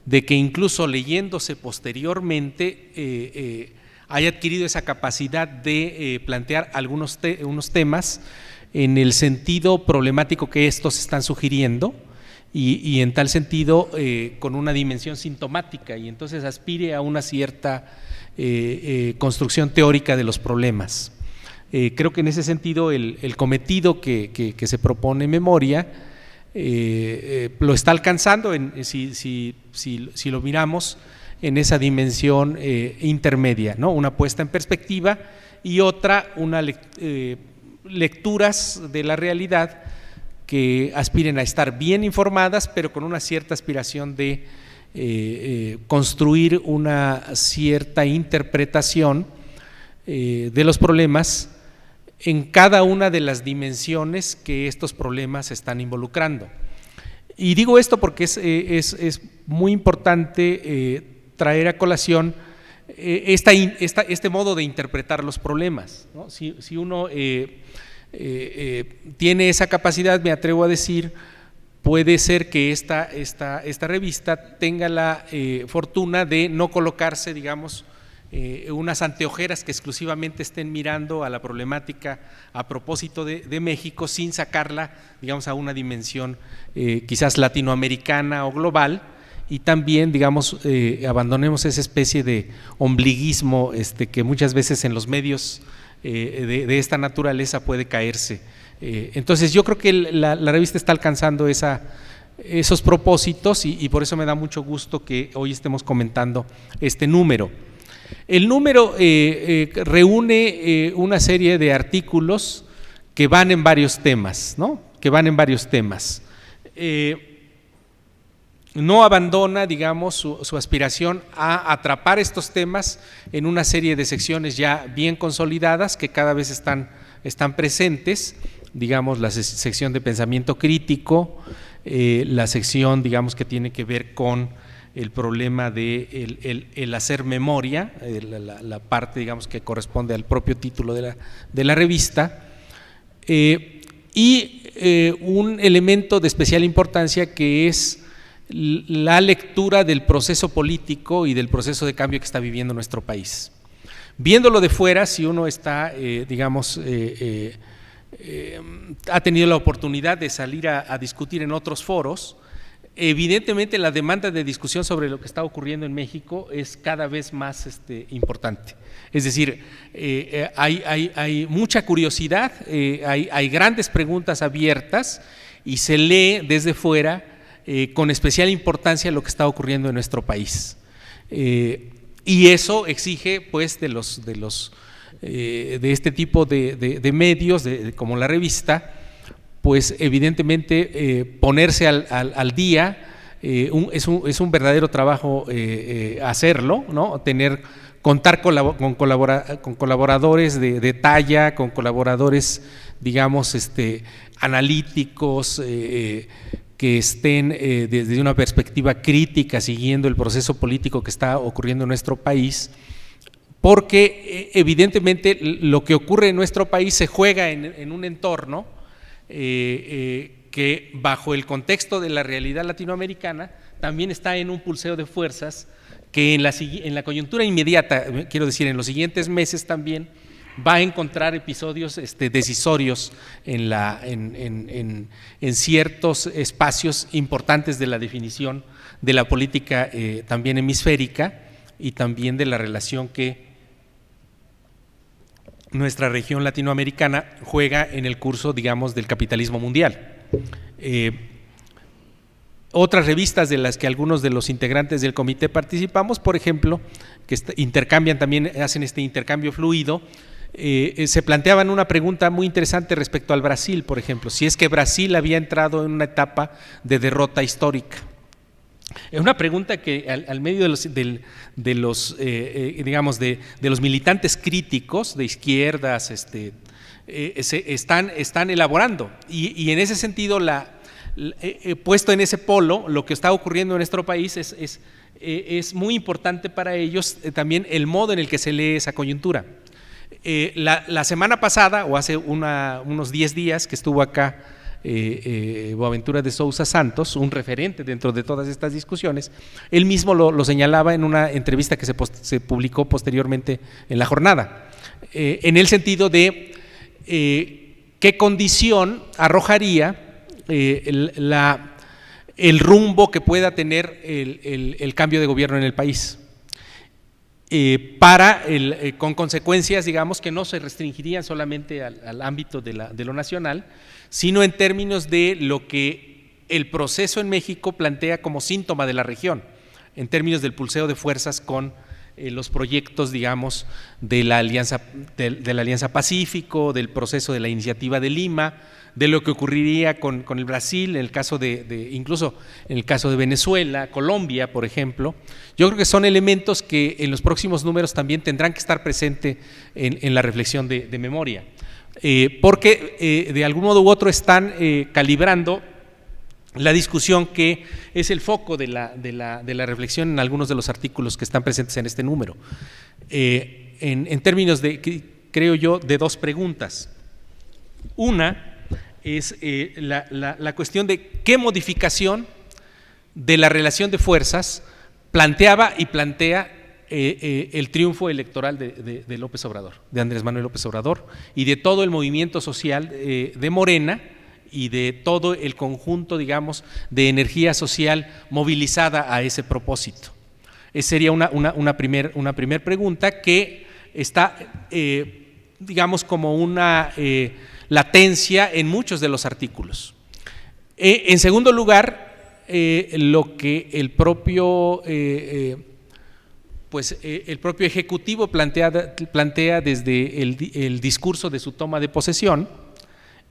de que incluso leyéndose posteriormente haya adquirido esa capacidad de plantear unos temas en el sentido problemático que estos están sugiriendo, y en tal sentido con una dimensión sintomática, y entonces aspire a una cierta construcción teórica de los problemas. Creo que en ese sentido el cometido que se propone Memoria lo está alcanzando si lo miramos en esa dimensión intermedia, ¿no? Una puesta en perspectiva y otra, lecturas de la realidad que aspiren a estar bien informadas, pero con una cierta aspiración de construir una cierta interpretación de los problemas en cada una de las dimensiones que estos problemas están involucrando. Y digo esto porque es muy importante traer a colación este modo de interpretar los problemas, ¿no? Si uno tiene esa capacidad, me atrevo a decir, puede ser que esta revista tenga la fortuna de no colocarse, digamos, unas anteojeras que exclusivamente estén mirando a la problemática a propósito de México, sin sacarla, digamos, a una dimensión quizás latinoamericana o global, y también, digamos, abandonemos esa especie de ombliguismo que muchas veces en los medios de esta naturaleza puede caerse. Entonces yo creo que la revista está alcanzando esos propósitos, y por eso me da mucho gusto que hoy estemos comentando este número. El número reúne una serie de artículos que van en varios temas, ¿no? No abandona, digamos, su aspiración a atrapar estos temas en una serie de secciones ya bien consolidadas que cada vez están presentes, digamos, la sección de pensamiento crítico, la sección, digamos, que tiene que ver con el problema de el hacer memoria, la parte, digamos, que corresponde al propio título de la revista, y un elemento de especial importancia que es la lectura del proceso político y del proceso de cambio que está viviendo nuestro país. Viéndolo de fuera, si uno está, digamos, ha tenido la oportunidad de salir a discutir en otros foros, evidentemente la demanda de discusión sobre lo que está ocurriendo en México es cada vez más importante. Es decir, hay mucha curiosidad, hay grandes preguntas abiertas, y se lee desde fuera con especial importancia lo que está ocurriendo en nuestro país. Y eso exige, pues, de este tipo de medios, como la revista, pues evidentemente ponerse al día. Es un verdadero trabajo hacerlo, ¿no? Contar con colaboradores de talla, con colaboradores, digamos, analíticos, que estén desde una perspectiva crítica siguiendo el proceso político que está ocurriendo en nuestro país, porque evidentemente lo que ocurre en nuestro país se juega en un entorno que, bajo el contexto de la realidad latinoamericana, también está en un pulseo de fuerzas que en la coyuntura inmediata, quiero decir, en los siguientes meses también va a encontrar episodios decisorios en ciertos espacios importantes de la definición de la política también hemisférica, y también de la relación que nuestra región latinoamericana juega en el curso, digamos, del capitalismo mundial. Otras revistas de las que algunos de los integrantes del comité participamos, por ejemplo, que intercambian también, hacen este intercambio fluido, se planteaban una pregunta muy interesante respecto al Brasil, por ejemplo, si es que Brasil había entrado en una etapa de derrota histórica. Es una pregunta que al medio de los militantes críticos de izquierdas están elaborando, y en ese sentido, puesto en ese polo, lo que está ocurriendo en nuestro país es muy importante para ellos también el modo en el que se lee esa coyuntura. La semana pasada, o hace unos 10 días, que estuvo acá Boaventura de Sousa Santos, un referente dentro de todas estas discusiones, él mismo lo señalaba en una entrevista que se publicó posteriormente en La Jornada, en el sentido de qué condición arrojaría el rumbo que pueda tener el cambio de gobierno en el país, con consecuencias, digamos, que no se restringirían solamente al ámbito de lo nacional, sino en términos de lo que el proceso en México plantea como síntoma de la región, en términos del pulseo de fuerzas con los proyectos, digamos, de la Alianza Pacífico, del proceso de la Iniciativa de Lima, de lo que ocurriría con el Brasil, en el caso incluso en el caso de Venezuela, Colombia, por ejemplo. Yo creo que son elementos que en los próximos números también tendrán que estar presentes en la reflexión de memoria, porque de algún modo u otro están calibrando la discusión que es el foco de la reflexión en algunos de los artículos que están presentes en este número, en términos creo yo, de dos preguntas. Una es la cuestión de qué modificación de la relación de fuerzas planteaba y plantea el triunfo electoral de López Obrador, de Andrés Manuel López Obrador, y de todo el movimiento social de Morena, y de todo el conjunto, digamos, de energía social movilizada a ese propósito. Esa sería una primer pregunta que está, digamos, como una latencia en muchos de los artículos. En segundo lugar, lo que el propio Ejecutivo plantea desde el discurso de su toma de posesión,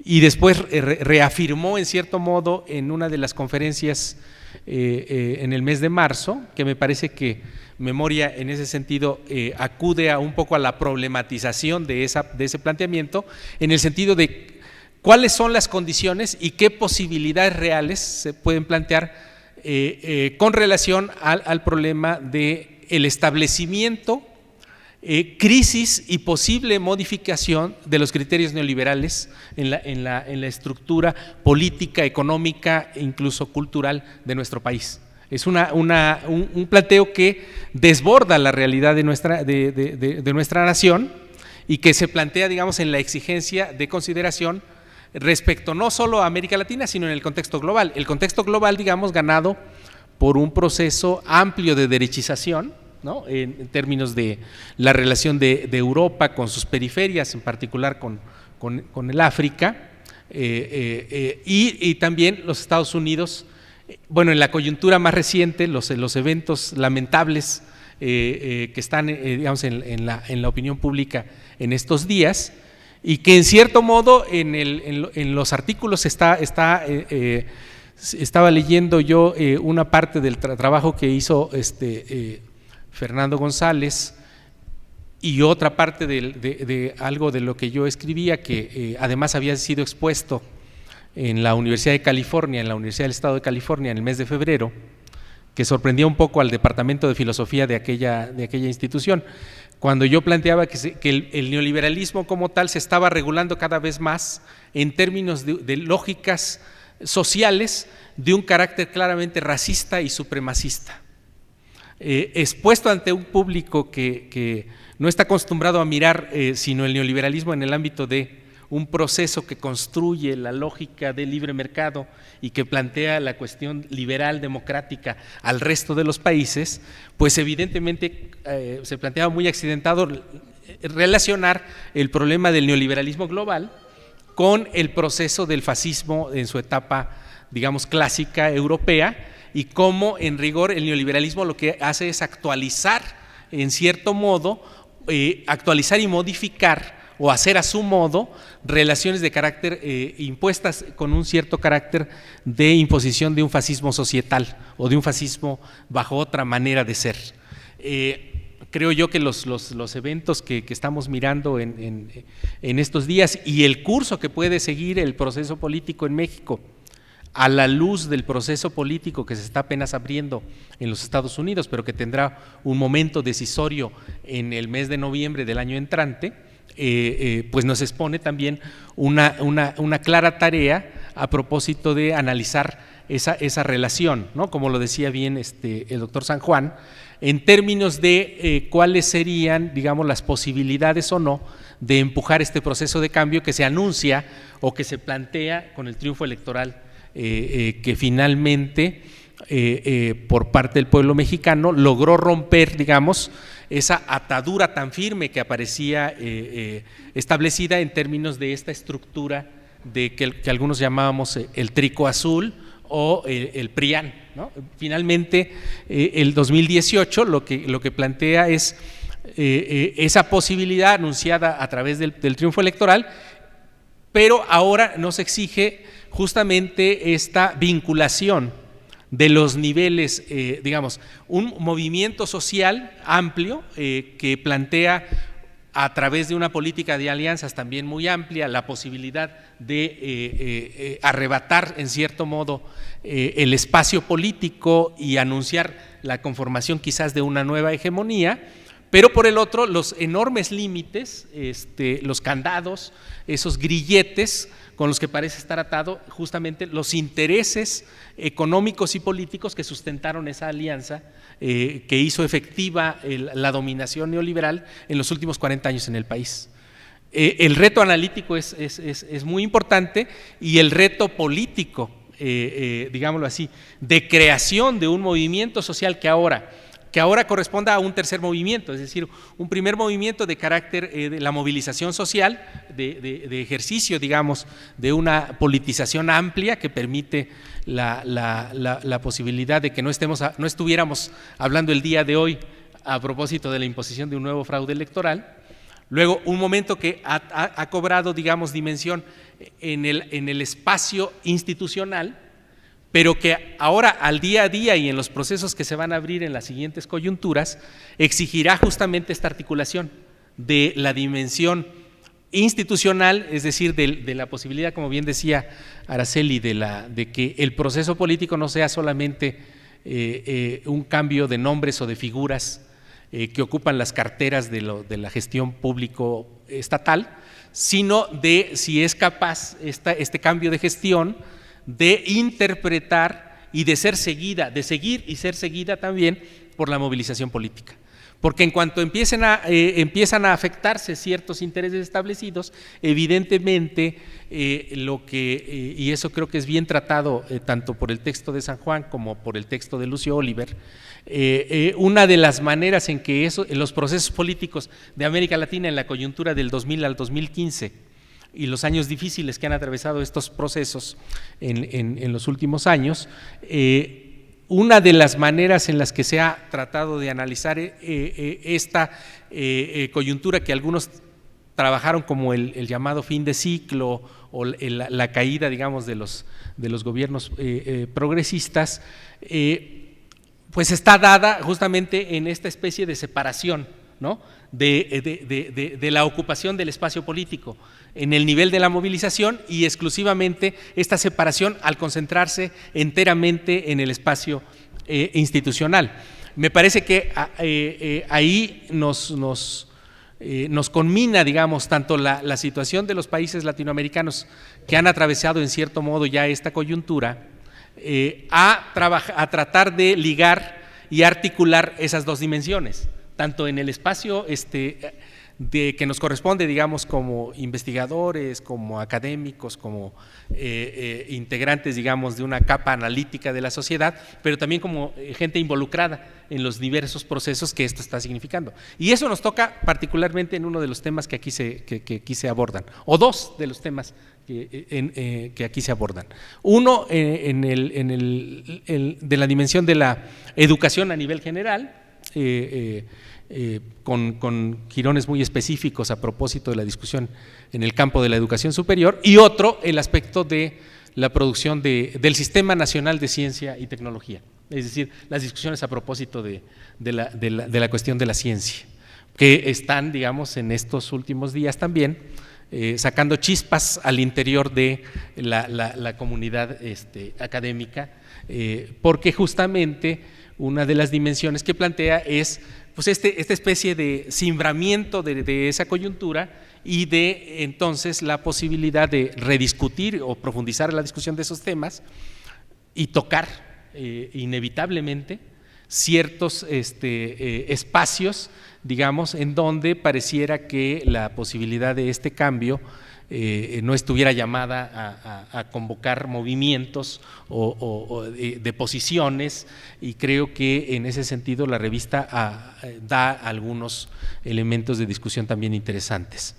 y después reafirmó en cierto modo en una de las conferencias en el mes de marzo, que me parece que Memoria en ese sentido acude un poco a la problematización de ese planteamiento, en el sentido de cuáles son las condiciones y qué posibilidades reales se pueden plantear con relación al problema del establecimiento, crisis y posible modificación de los criterios neoliberales en la estructura política, económica e incluso cultural de nuestro país. Es un planteo que desborda la realidad de nuestra nación y que se plantea, digamos, en la exigencia de consideración respecto no solo a América Latina, sino en el contexto global. El contexto global, digamos, ganado por un proceso amplio de derechización, ¿no? En términos de la relación de Europa con sus periferias, en particular con el África, y también los Estados Unidos. Bueno, en la coyuntura más reciente, los eventos lamentables que están, digamos, en la opinión pública en estos días, y que en cierto modo en los artículos estaba leyendo yo una parte del trabajo que hizo Fernando González, y otra parte de algo de lo que yo escribía, que además había sido expuesto en la Universidad de California, en la Universidad del Estado de California en el mes de febrero, que sorprendía un poco al Departamento de Filosofía de aquella institución, cuando yo planteaba que el neoliberalismo como tal se estaba regulando cada vez más en términos de lógicas sociales de un carácter claramente racista y supremacista. Expuesto ante un público que no está acostumbrado a mirar sino el neoliberalismo en el ámbito de un proceso que construye la lógica del libre mercado y que plantea la cuestión liberal democrática al resto de los países, pues evidentemente se planteaba muy accidentado relacionar el problema del neoliberalismo global con el proceso del fascismo en su etapa, digamos, clásica europea, y cómo en rigor el neoliberalismo lo que hace es actualizar, en cierto modo, actualizar y modificar o hacer a su modo relaciones de carácter impuestas con un cierto carácter de imposición de un fascismo societal o de un fascismo bajo otra manera de ser. Creo yo que los eventos que estamos mirando en estos días y el curso que puede seguir el proceso político en México a la luz del proceso político que se está apenas abriendo en los Estados Unidos, pero que tendrá un momento decisorio en el mes de noviembre del año entrante, pues nos expone también una clara tarea a propósito de analizar esa relación, ¿no? Como lo decía bien el doctor San Juan, en términos de cuáles serían, digamos, las posibilidades o no de empujar este proceso de cambio que se anuncia o que se plantea con el triunfo electoral que finalmente por parte del pueblo mexicano logró romper, digamos, esa atadura tan firme que aparecía establecida en términos de esta estructura de que algunos llamábamos el trico azul o el PRIAN, ¿no? Finalmente, el 2018 lo que plantea es esa posibilidad anunciada a través del triunfo electoral, pero ahora nos exige justamente esta vinculación de los niveles, digamos, un movimiento social amplio que plantea a través de una política de alianzas también muy amplia la posibilidad de arrebatar en cierto modo el espacio político y anunciar la conformación quizás de una nueva hegemonía, pero por el otro los enormes límites, los candados, esos grilletes con los que parece estar atado justamente los intereses económicos y políticos que sustentaron esa alianza que hizo efectiva la dominación neoliberal en los últimos 40 años en el país. El reto analítico es muy importante, y el reto político, digámoslo así, de creación de un movimiento social que ahora corresponda a un tercer movimiento, es decir, un primer movimiento de carácter de la movilización social, de ejercicio, digamos, de una politización amplia que permite la posibilidad de que no estuviéramos hablando el día de hoy a propósito de la imposición de un nuevo fraude electoral. Luego, un momento que ha cobrado, digamos, dimensión en el espacio institucional, pero que ahora al día a día y en los procesos que se van a abrir en las siguientes coyunturas exigirá justamente esta articulación de la dimensión institucional, es decir, de la posibilidad, como bien decía Araceli, de que el proceso político no sea solamente un cambio de nombres o de figuras que ocupan las carteras de la gestión público estatal, sino de si es capaz este cambio de gestión de interpretar y de seguir y ser seguida también por la movilización política. Porque en cuanto empiezan a afectarse ciertos intereses establecidos, evidentemente y eso creo que es bien tratado tanto por el texto de San Juan como por el texto de Lucio Oliver, una de las maneras en que en los procesos políticos de América Latina en la coyuntura del 2000 al 2015 y los años difíciles que han atravesado estos procesos en los últimos años, una de las maneras en las que se ha tratado de analizar esta coyuntura que algunos trabajaron como el llamado fin de ciclo o la caída, digamos, de los gobiernos progresistas, pues está dada justamente en esta especie de separación, ¿no?, de la ocupación del espacio político en el nivel de la movilización, y exclusivamente esta separación al concentrarse enteramente en el espacio institucional. Me parece que ahí nos conmina, digamos, tanto la situación de los países latinoamericanos que han atravesado en cierto modo ya esta coyuntura, a tratar de ligar y articular esas dos dimensiones, tanto en el espacio que nos corresponde, digamos, como investigadores, como académicos, como integrantes, digamos, de una capa analítica de la sociedad, pero también como gente involucrada en los diversos procesos que esto está significando. Y eso nos toca particularmente en uno de los temas que aquí se abordan, o dos de los temas que aquí se abordan. Uno, de la dimensión de la educación a nivel general, con jirones muy específicos a propósito de la discusión en el campo de la educación superior, y otro, el aspecto de la producción del Sistema Nacional de Ciencia y Tecnología, es decir, las discusiones a propósito de la cuestión de la ciencia, que están, digamos, en estos últimos días también sacando chispas al interior de la comunidad académica, porque justamente una de las dimensiones que plantea es pues esta especie de cimbramiento de esa coyuntura, y de entonces la posibilidad de rediscutir o profundizar la discusión de esos temas y tocar inevitablemente ciertos espacios, digamos, en donde pareciera que la posibilidad de este cambio no estuviera llamada a convocar movimientos o de posiciones, y creo que en ese sentido la revista da algunos elementos de discusión también interesantes.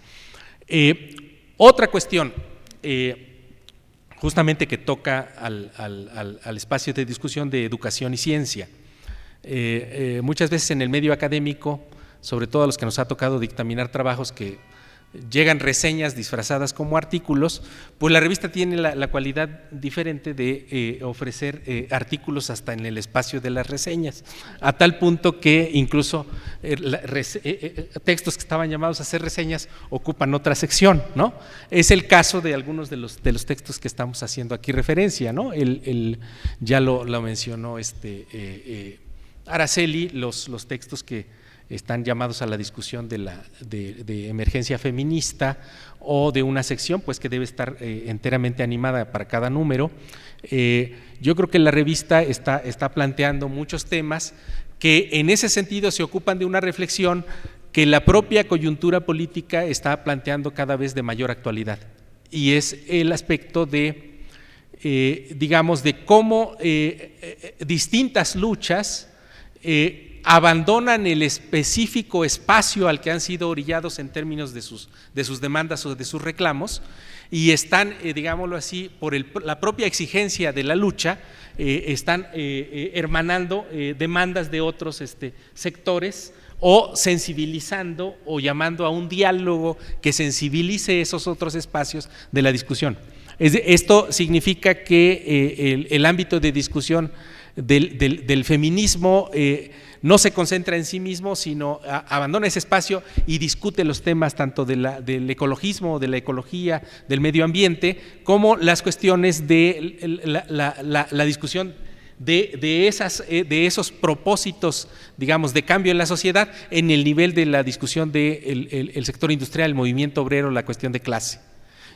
Otra cuestión, justamente que toca al espacio de discusión de educación y ciencia. Muchas veces en el medio académico, sobre todo a los que nos ha tocado dictaminar trabajos que llegan reseñas disfrazadas como artículos, pues la revista tiene la cualidad diferente de ofrecer artículos hasta en el espacio de las reseñas, a tal punto que incluso textos que estaban llamados a hacer reseñas ocupan otra sección, ¿no? Es el caso de algunos de los textos que estamos haciendo aquí referencia, ¿no? Ya lo mencionó Araceli, los textos que están llamados a la discusión de emergencia feminista o de una sección pues que debe estar enteramente animada para cada número. Yo creo que la revista está planteando muchos temas que en ese sentido se ocupan de una reflexión que la propia coyuntura política está planteando cada vez de mayor actualidad, y es el aspecto de, digamos, de cómo distintas luchas abandonan el específico espacio al que han sido orillados en términos de sus demandas o de sus reclamos, y están, digámoslo así, por la propia exigencia de la lucha, están hermanando demandas de otros sectores, o sensibilizando o llamando a un diálogo que sensibilice esos otros espacios de la discusión. Esto significa que el ámbito de discusión del feminismo no se concentra en sí mismo, sino abandona ese espacio y discute los temas tanto del ecologismo, de la ecología, del medio ambiente, como las cuestiones de la discusión de esos propósitos, digamos, de cambio en la sociedad en el nivel de la discusión del sector industrial, el movimiento obrero, la cuestión de clase.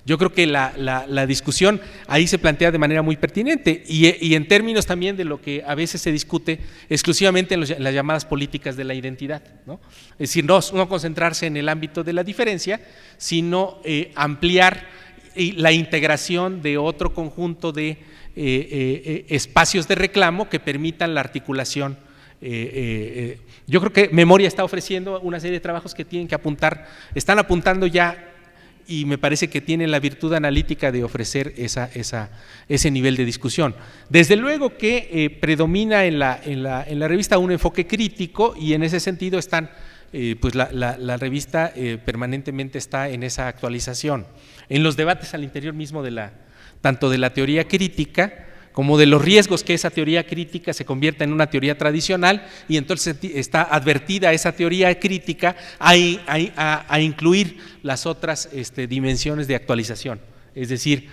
Yo creo que la discusión ahí se plantea de manera muy pertinente, y en términos también de lo que a veces se discute exclusivamente en las llamadas políticas de la identidad, ¿no? Es decir, no concentrarse en el ámbito de la diferencia, sino ampliar la integración de otro conjunto de espacios de reclamo que permitan la articulación. Yo creo que Memoria está ofreciendo una serie de trabajos que tienen que están apuntando ya, y me parece que tienen la virtud analítica de ofrecer ese nivel de discusión. Desde luego que predomina en la revista un enfoque crítico, y en ese sentido pues la revista permanentemente está en esa actualización, en los debates al interior mismo tanto de la teoría crítica como de los riesgos que esa teoría crítica se convierta en una teoría tradicional, y entonces está advertida esa teoría crítica a incluir las otras dimensiones de actualización, es decir,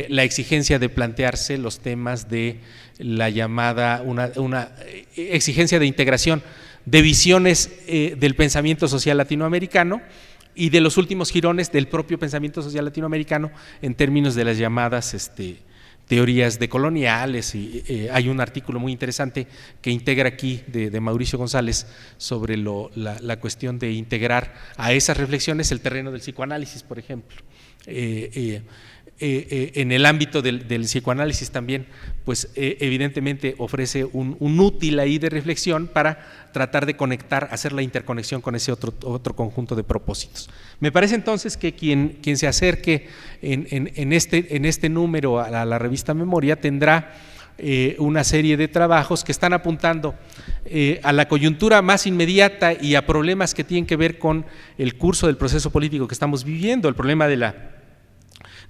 la exigencia de plantearse los temas de la llamada, una exigencia de integración de visiones del pensamiento social latinoamericano y de los últimos jirones del propio pensamiento social latinoamericano en términos de las llamadas teorías decoloniales, y hay un artículo muy interesante que integra aquí de Mauricio González sobre la cuestión de integrar a esas reflexiones el terreno del psicoanálisis, por ejemplo. En el ámbito del psicoanálisis también, pues evidentemente ofrece un útil ahí de reflexión para tratar de conectar, hacer la interconexión con ese otro conjunto de propósitos. Me parece entonces que quien se acerque en este número a la revista Memoria tendrá una serie de trabajos que están apuntando a la coyuntura más inmediata y a problemas que tienen que ver con el curso del proceso político que estamos viviendo, el problema de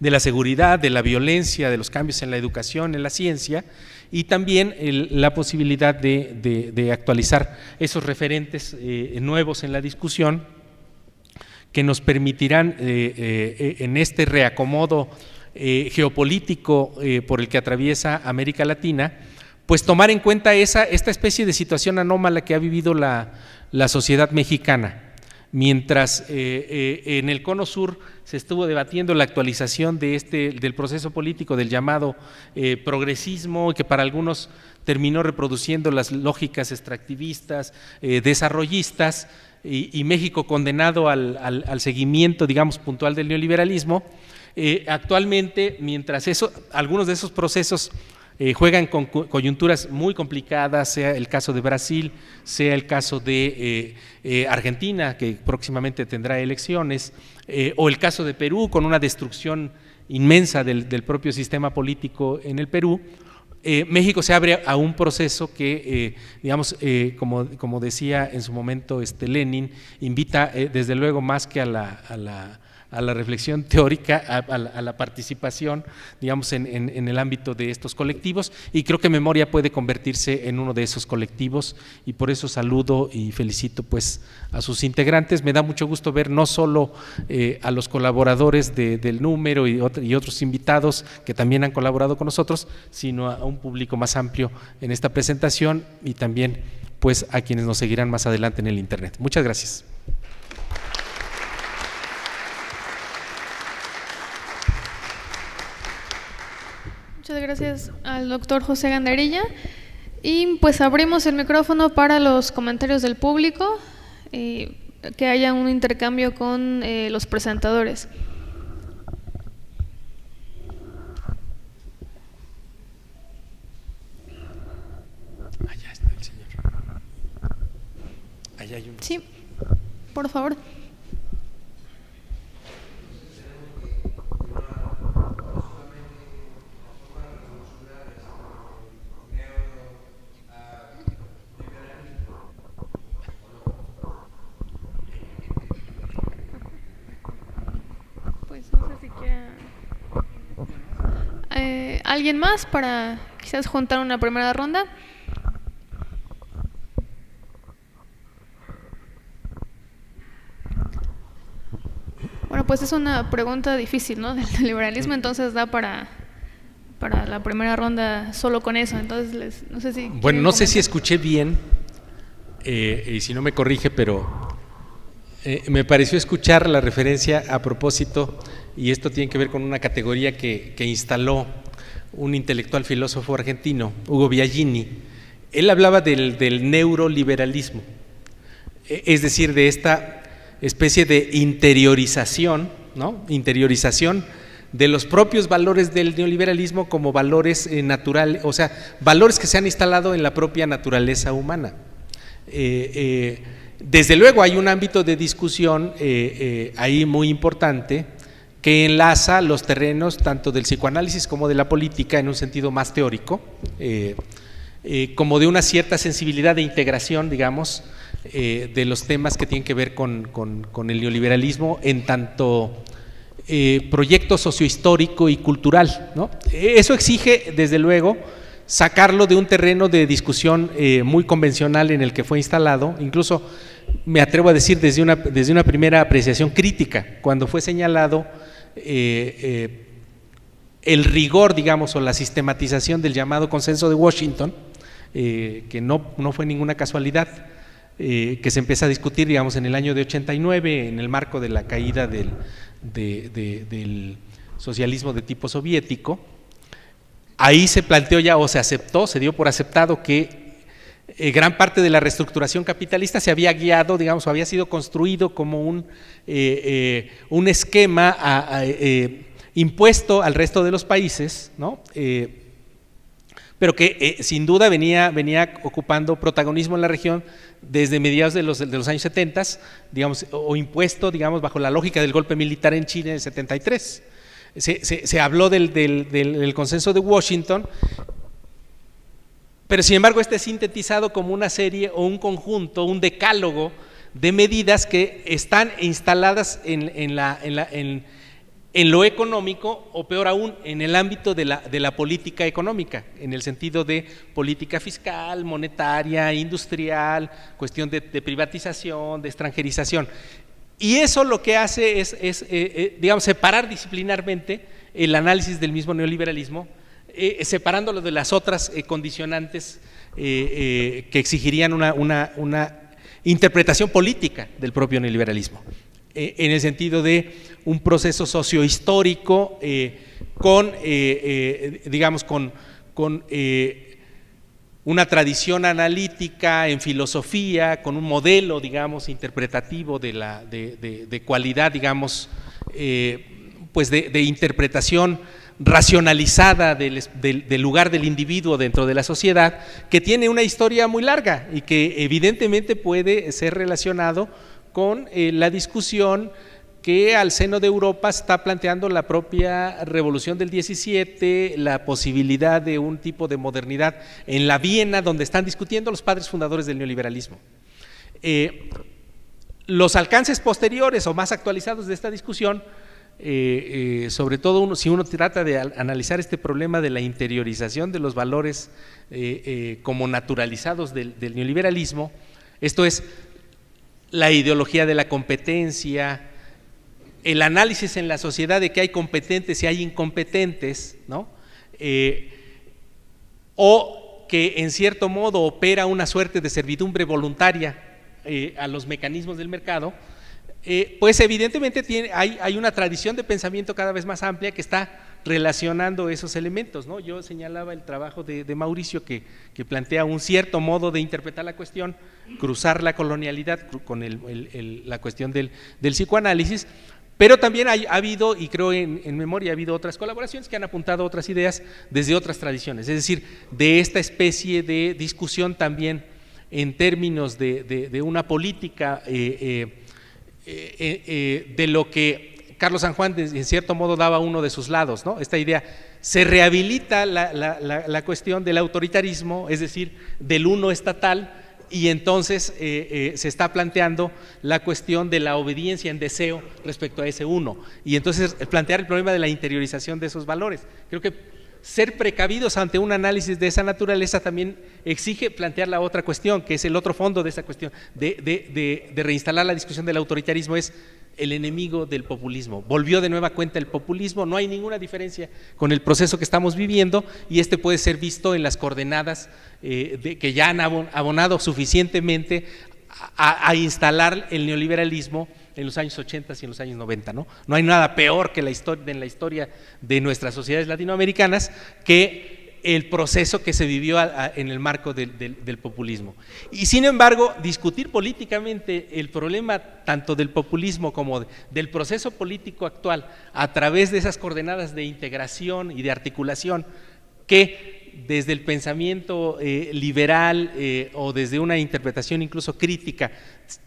la seguridad, de la violencia, de los cambios en la educación, en la ciencia, y también la posibilidad de actualizar esos referentes nuevos en la discusión que nos permitirán en este reacomodo geopolítico por el que atraviesa América Latina, pues tomar en cuenta esta especie de situación anómala que ha vivido la sociedad mexicana. Mientras en el Cono Sur se estuvo debatiendo la actualización del proceso político del llamado progresismo, que para algunos terminó reproduciendo las lógicas extractivistas, desarrollistas, y México condenado al seguimiento, digamos, puntual del neoliberalismo. Actualmente, mientras algunos de esos procesos juegan con coyunturas muy complicadas, sea el caso de Brasil, sea el caso de Argentina, que próximamente tendrá elecciones, o el caso de Perú, con una destrucción inmensa del propio sistema político en el Perú, México se abre a un proceso que, digamos, como decía en su momento Lenin, invita desde luego más que a la reflexión teórica, a la participación, digamos, en el ámbito de estos colectivos, y creo que Memoria puede convertirse en uno de esos colectivos, y por eso saludo y felicito pues a sus integrantes. Me da mucho gusto ver no solo a los colaboradores del número y otros invitados que también han colaborado con nosotros, sino a un público más amplio en esta presentación, y también pues a quienes nos seguirán más adelante en el internet. Muchas gracias.
Muchas gracias al doctor José Gandarilla, y pues abrimos el micrófono para los comentarios del público, que haya un intercambio con los presentadores.
Allá está el señor. Allá hay un...
Sí, por favor. Pues no sé si quiera alguien más para quizás juntar una primera ronda. Bueno, pues es una pregunta difícil, ¿no? Del liberalismo, entonces da para la primera ronda solo con eso. Entonces, no sé si...
Bueno, no sé si escuché bien, y si no me corrige, pero me pareció escuchar la referencia a propósito, y esto tiene que ver con una categoría que instaló un intelectual filósofo argentino, Hugo Biagini. Él hablaba del neuroliberalismo, es decir, de esta especie de interiorización, ¿no? Interiorización de los propios valores del neoliberalismo como valores naturales, o sea, valores que se han instalado en la propia naturaleza humana. Desde luego hay un ámbito de discusión ahí muy importante que enlaza los terrenos tanto del psicoanálisis como de la política en un sentido más teórico, como de una cierta sensibilidad de integración, digamos, de los temas que tienen que ver con el neoliberalismo en tanto proyecto sociohistórico y cultural, ¿no? Eso exige, desde luego, sacarlo de un terreno de discusión muy convencional en el que fue instalado, incluso me atrevo a decir desde una primera apreciación crítica, cuando fue señalado el rigor, digamos, o la sistematización del llamado consenso de Washington, que no fue ninguna casualidad, que se empieza a discutir, digamos, en el año de 89, en el marco de la caída del socialismo de tipo soviético. Ahí se planteó ya, o se aceptó, se dio por aceptado que gran parte de la reestructuración capitalista se había guiado, digamos, o había sido construido como un esquema impuesto al resto de los países, ¿no? Pero que sin duda venía ocupando protagonismo en la región desde mediados de los años 70, digamos, o impuesto, digamos, bajo la lógica del golpe militar en Chile en el 73. Se habló del consenso de Washington, pero sin embargo este es sintetizado como una serie o un conjunto, un decálogo de medidas que están instaladas en lo económico, o peor aún, en el ámbito de la política económica, en el sentido de política fiscal, monetaria, industrial, cuestión de privatización, de extranjerización. Y eso lo que hace es digamos, separar disciplinarmente el análisis del mismo neoliberalismo, separándolo de las otras condicionantes que exigirían una interpretación política del propio neoliberalismo, en el sentido de un proceso sociohistórico digamos, con una tradición analítica en filosofía, con un modelo, digamos, interpretativo de cualidad, digamos, pues de interpretación racionalizada del lugar del individuo dentro de la sociedad, que tiene una historia muy larga y que evidentemente puede ser relacionado con la discusión que al seno de Europa está planteando la propia revolución del 17, la posibilidad de un tipo de modernidad en la Viena, donde están discutiendo los padres fundadores del neoliberalismo. Los alcances posteriores o más actualizados de esta discusión, sobre todo si uno trata de analizar este problema de la interiorización de los valores como naturalizados del neoliberalismo, esto es la ideología de la competencia, el análisis en la sociedad de que hay competentes y hay incompetentes, ¿no? O que en cierto modo opera una suerte de servidumbre voluntaria a los mecanismos del mercado, pues evidentemente hay una tradición de pensamiento cada vez más amplia que está relacionando esos elementos, ¿no? Yo señalaba el trabajo de Mauricio que plantea un cierto modo de interpretar la cuestión, cruzar la colonialidad con la cuestión del psicoanálisis, pero también ha habido, y creo en memoria, ha habido otras colaboraciones que han apuntado otras ideas desde otras tradiciones, es decir, de esta especie de discusión también en términos de una política de lo que Carlos San Juan en cierto modo daba uno de sus lados, ¿no? Esta idea, se rehabilita la cuestión del autoritarismo, es decir, del uno estatal, y entonces se está planteando la cuestión de la obediencia en deseo respecto a ese uno, y entonces plantear el problema de la interiorización de esos valores. Creo que ser precavidos ante un análisis de esa naturaleza también exige plantear la otra cuestión, que es el otro fondo de esa cuestión, de reinstalar la discusión del autoritarismo, es el enemigo del populismo. Volvió de nueva cuenta el populismo, no hay ninguna diferencia con el proceso que estamos viviendo, y este puede ser visto en las coordenadas que ya han abonado suficientemente a instalar el neoliberalismo en los años 80 y en los años 90, ¿no? No hay nada peor que en la historia de nuestras sociedades latinoamericanas que el proceso que se vivió en el marco del populismo. Y sin embargo, discutir políticamente el problema tanto del populismo como del proceso político actual a través de esas coordenadas de integración y de articulación que desde el pensamiento liberal o desde una interpretación incluso crítica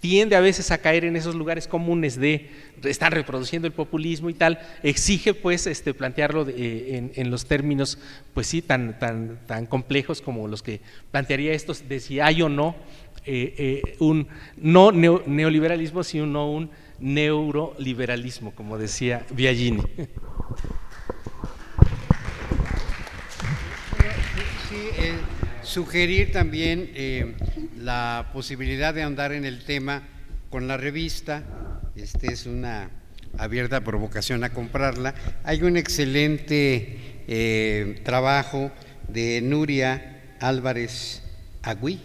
tiende a veces a caer en esos lugares comunes de estar reproduciendo el populismo y tal, exige pues plantearlo en los términos pues sí tan complejos como los que plantearía estos de si hay o no un no neoliberalismo, sino un neuroliberalismo, como decía Biagini.
Sugerir también la posibilidad de ahondar en el tema con la revista. Es una abierta provocación a comprarla. Hay un excelente trabajo de Nuria Álvarez Agüí,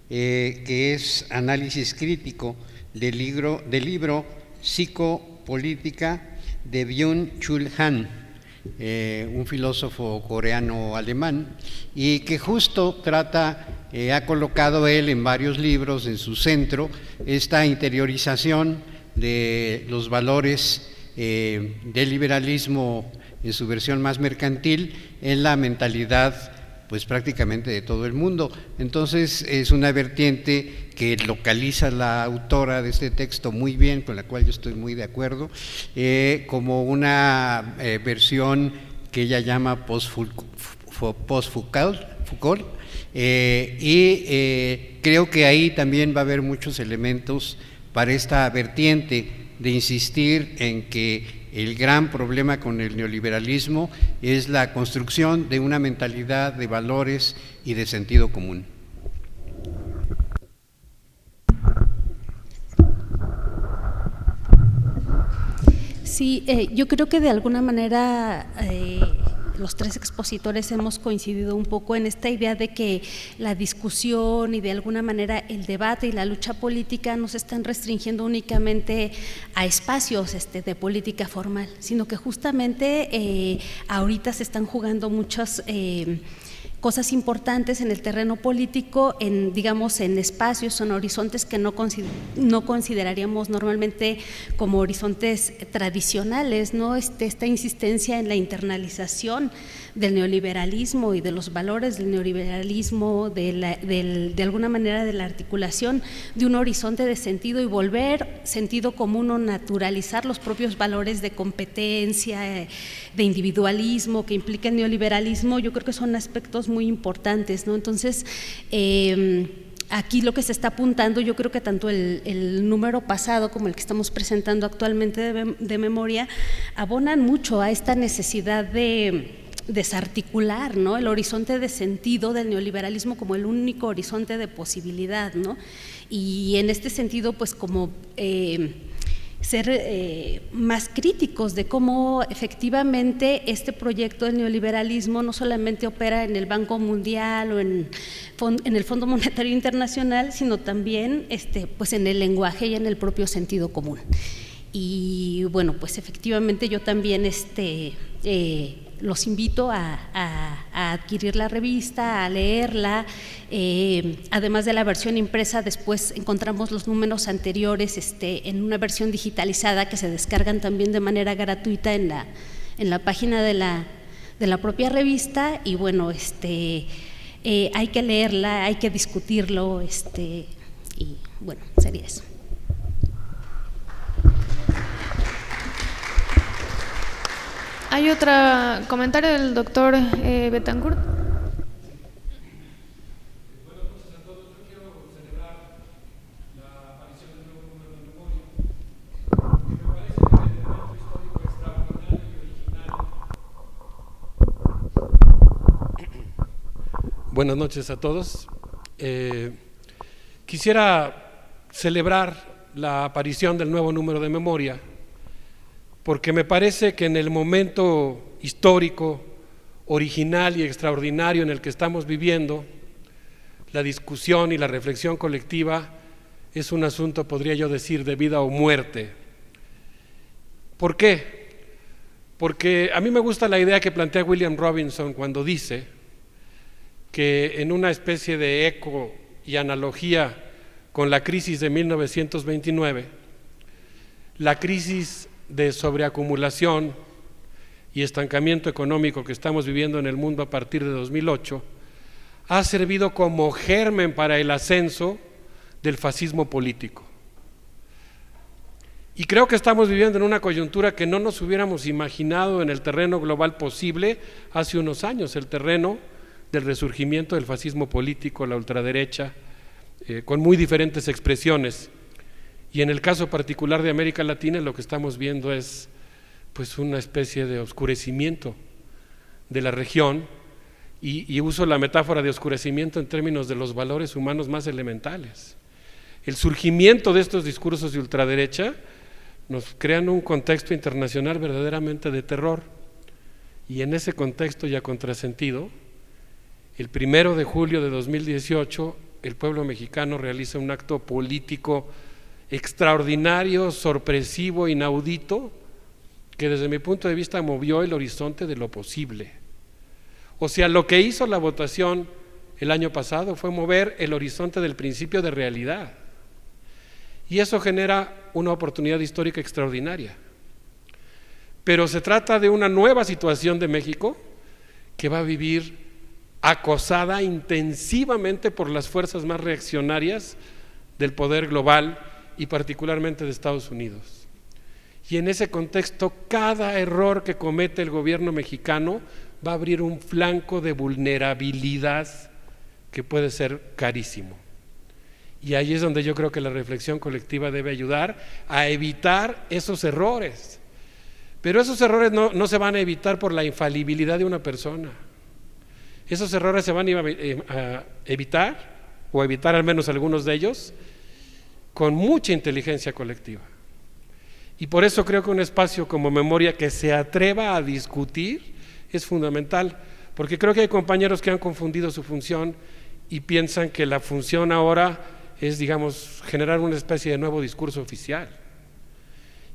que es análisis crítico del libro Psicopolítica de Byung-Chul Han, un filósofo coreano-alemán, y que justo ha colocado él en varios libros en su centro esta interiorización de los valores del liberalismo en su versión más mercantil en la mentalidad pues prácticamente de todo el mundo. Entonces es una vertiente que localiza la autora de este texto muy bien, con la cual yo estoy muy de acuerdo, como una versión que ella llama post-Foucault, y creo que ahí también va a haber muchos elementos para esta vertiente de insistir en que el gran problema con el neoliberalismo es la construcción de una mentalidad de valores y de sentido común.
Sí, yo creo que de alguna manera los tres expositores hemos coincidido un poco en esta idea de que la discusión y de alguna manera el debate y la lucha política no se están restringiendo únicamente a espacios de política formal, sino que justamente ahorita se están jugando muchas cosas importantes en el terreno político, digamos, en espacios, en horizontes que no consideraríamos normalmente como horizontes tradicionales, ¿no? Esta insistencia en la internalización del neoliberalismo y de los valores del neoliberalismo, de alguna manera de la articulación de un horizonte de sentido y volver sentido común o naturalizar los propios valores de competencia, de individualismo que implica el neoliberalismo, yo creo que son aspectos muy importantes, ¿no? Entonces, aquí lo que se está apuntando, yo creo que tanto el número pasado como el que estamos presentando actualmente de memoria abonan mucho a esta necesidad de desarticular, ¿no?, el horizonte de sentido del neoliberalismo como el único horizonte de posibilidad, ¿no? Y en este sentido, pues como ser más críticos de cómo efectivamente este proyecto del neoliberalismo no solamente opera en el Banco Mundial o en el Fondo Monetario Internacional, sino también pues en el lenguaje y en el propio sentido común. Y bueno, pues efectivamente yo también los invito a adquirir la revista, a leerla. Además de la versión impresa, después encontramos los números anteriores en una versión digitalizada que se descargan también de manera gratuita en la página de la propia revista. Y bueno, hay que leerla, hay que discutirlo, y bueno, sería eso.
¿Hay otro comentario del doctor Betancourt?
Buenas noches a todos. Quisiera celebrar la aparición del nuevo número de memoria, porque me parece que en el momento histórico, original y extraordinario en el que estamos viviendo, la discusión y la reflexión colectiva es un asunto, podría yo decir, de vida o muerte. ¿Por qué? Porque a mí me gusta la idea que plantea William Robinson cuando dice que en una especie de eco y analogía con la crisis de 1929, la crisis de sobreacumulación y estancamiento económico que estamos viviendo en el mundo a partir de 2008 ha servido como germen para el ascenso del fascismo político. Y creo que estamos viviendo en una coyuntura que no nos hubiéramos imaginado en el terreno global posible hace unos años, el terreno del resurgimiento del fascismo político, la ultraderecha, con muy diferentes expresiones. Y en el caso particular de América Latina, lo que estamos viendo es pues una especie de oscurecimiento de la región, y uso la metáfora de oscurecimiento en términos de los valores humanos más elementales. El surgimiento de estos discursos de ultraderecha nos crean un contexto internacional verdaderamente de terror, y en ese contexto ya contrasentido, el 1 de julio de 2018, el pueblo mexicano realiza un acto político extraordinario, sorpresivo, inaudito, que desde mi punto de vista movió el horizonte de lo posible. O sea, lo que hizo la votación el año pasado fue mover el horizonte del principio de realidad, y eso genera una oportunidad histórica extraordinaria. Pero se trata de una nueva situación de México que va a vivir acosada intensivamente por las fuerzas más reaccionarias del poder global y particularmente de Estados Unidos. Y en ese contexto, cada error que comete el gobierno mexicano va a abrir un flanco de vulnerabilidad que puede ser carísimo. Y ahí es donde yo creo que la reflexión colectiva debe ayudar a evitar esos errores. Pero esos errores no se van a evitar por la infalibilidad de una persona. Esos errores se van a evitar, o evitar al menos algunos de ellos, con mucha inteligencia colectiva. Y por eso creo que un espacio como Memoria que se atreva a discutir es fundamental, porque creo que hay compañeros que han confundido su función y piensan que la función ahora es, digamos, generar una especie de nuevo discurso oficial.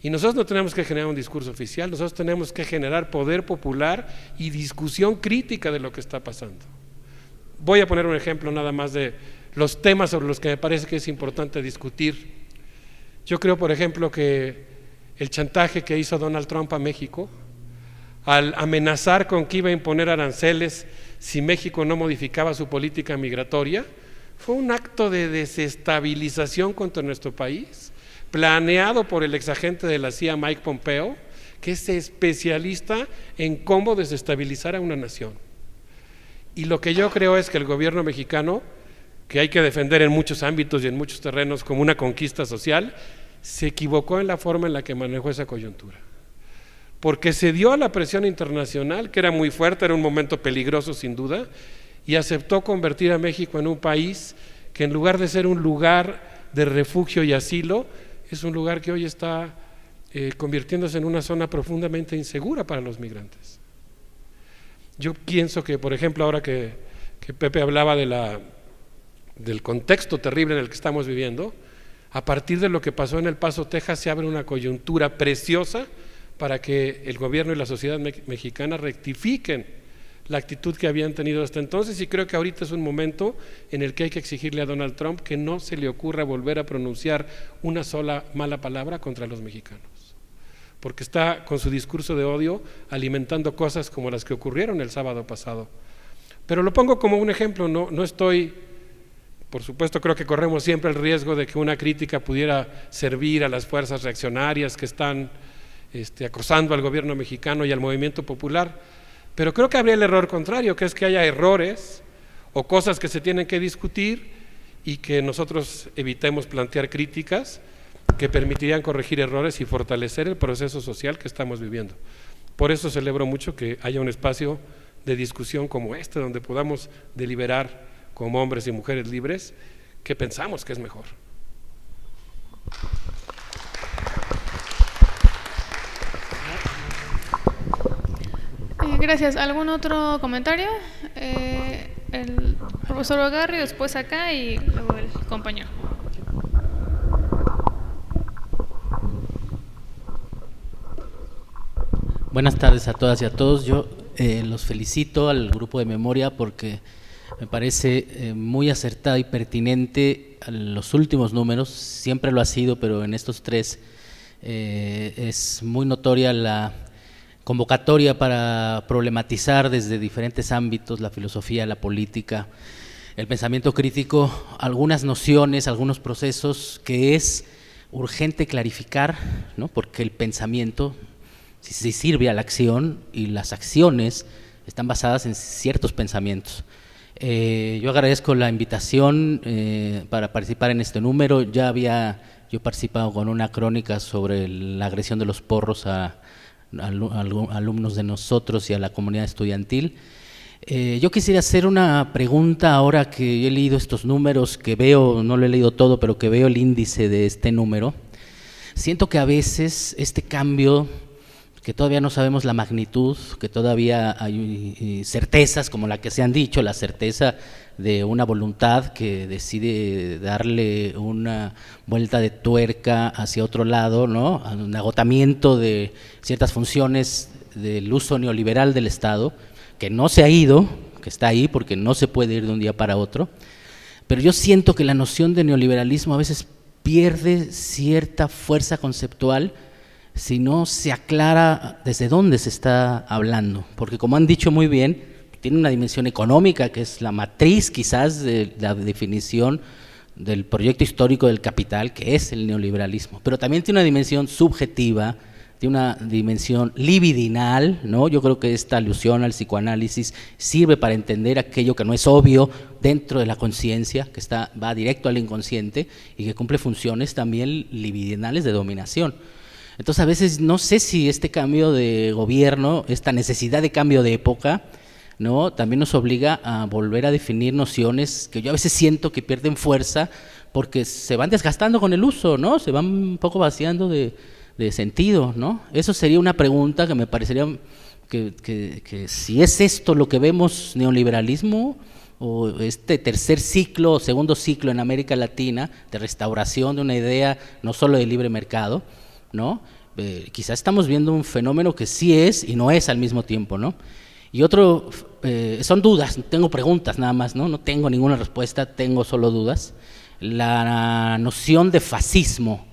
Y nosotros no tenemos que generar un discurso oficial, nosotros tenemos que generar poder popular y discusión crítica de lo que está pasando. Voy a poner un ejemplo nada más de los temas sobre los que me parece que es importante discutir. Yo creo, por ejemplo, que el chantaje que hizo Donald Trump a México, al amenazar con que iba a imponer aranceles si México no modificaba su política migratoria, fue un acto de desestabilización contra nuestro país, planeado por el exagente de la CIA, Mike Pompeo, que es especialista en cómo desestabilizar a una nación. Y lo que yo creo es que el gobierno mexicano, que hay que defender en muchos ámbitos y en muchos terrenos como una conquista social, se equivocó en la forma en la que manejó esa coyuntura. Porque se dio a la presión internacional, que era muy fuerte, era un momento peligroso sin duda, y aceptó convertir a México en un país que, en lugar de ser un lugar de refugio y asilo, es un lugar que hoy está convirtiéndose en una zona profundamente insegura para los migrantes. Yo pienso que, por ejemplo, ahora que Pepe hablaba del contexto terrible en el que estamos viviendo, a partir de lo que pasó en El Paso, Texas, se abre una coyuntura preciosa para que el gobierno y la sociedad mexicana rectifiquen la actitud que habían tenido hasta entonces, y creo que ahorita es un momento en el que hay que exigirle a Donald Trump que no se le ocurra volver a pronunciar una sola mala palabra contra los mexicanos, porque está con su discurso de odio alimentando cosas como las que ocurrieron el sábado pasado. Pero lo pongo como un ejemplo, no estoy, por supuesto creo que corremos siempre el riesgo de que una crítica pudiera servir a las fuerzas reaccionarias que están acosando al gobierno mexicano y al movimiento popular, pero creo que habría el error contrario, que es que haya errores o cosas que se tienen que discutir y que nosotros evitemos plantear críticas que permitirían corregir errores y fortalecer el proceso social que estamos viviendo. Por eso celebro mucho que haya un espacio de discusión como este, donde podamos deliberar como hombres y mujeres libres qué pensamos que es mejor.
Gracias. ¿Algún otro comentario? El profesor Ogarri, después acá y luego el compañero.
Buenas tardes a todas y a todos. Yo los felicito al grupo de memoria porque me parece muy acertado y pertinente a los últimos números. Siempre lo ha sido, pero en estos tres es muy notoria la convocatoria para problematizar desde diferentes ámbitos, la filosofía, la política, el pensamiento crítico, algunas nociones, algunos procesos que es urgente clarificar, ¿no? Porque el pensamiento si sirve a la acción y las acciones están basadas en ciertos pensamientos. Yo agradezco la invitación para participar en este número. Ya había yo participado con una crónica sobre la agresión de los porros a alumnos de nosotros y a la comunidad estudiantil. Yo quisiera hacer una pregunta ahora que he leído estos números, que veo, no lo he leído todo, pero que veo el índice de este número. Siento que a veces este cambio, que todavía no sabemos la magnitud, que todavía hay certezas como la que se han dicho, la certeza de una voluntad que decide darle una vuelta de tuerca hacia otro lado, ¿no? Un agotamiento de ciertas funciones del uso neoliberal del Estado, que no se ha ido, que está ahí porque no se puede ir de un día para otro, pero yo siento que la noción de neoliberalismo a veces pierde cierta fuerza conceptual si no se aclara desde dónde se está hablando, porque como han dicho muy bien, tiene una dimensión económica que es la matriz quizás de la definición del proyecto histórico del capital, que es el neoliberalismo, pero también tiene una dimensión subjetiva, tiene una dimensión libidinal, ¿no? Yo creo que esta alusión al psicoanálisis sirve para entender aquello que no es obvio dentro de la conciencia, que va directo al inconsciente y que cumple funciones también libidinales de dominación. Entonces a veces no sé si este cambio de gobierno, esta necesidad de cambio de época, ¿no? También nos obliga a volver a definir nociones que yo a veces siento que pierden fuerza porque se van desgastando con el uso, ¿no? Se van un poco vaciando de sentido, ¿no? Eso sería una pregunta que me parecería que si es esto lo que vemos neoliberalismo o este tercer ciclo o segundo ciclo en América Latina de restauración de una idea no solo de libre mercado, ¿no? Quizás estamos viendo un fenómeno que sí es y no es al mismo tiempo, ¿no? Y otro, son dudas, tengo preguntas nada más, ¿no? No tengo ninguna respuesta, tengo solo dudas. La noción de fascismo,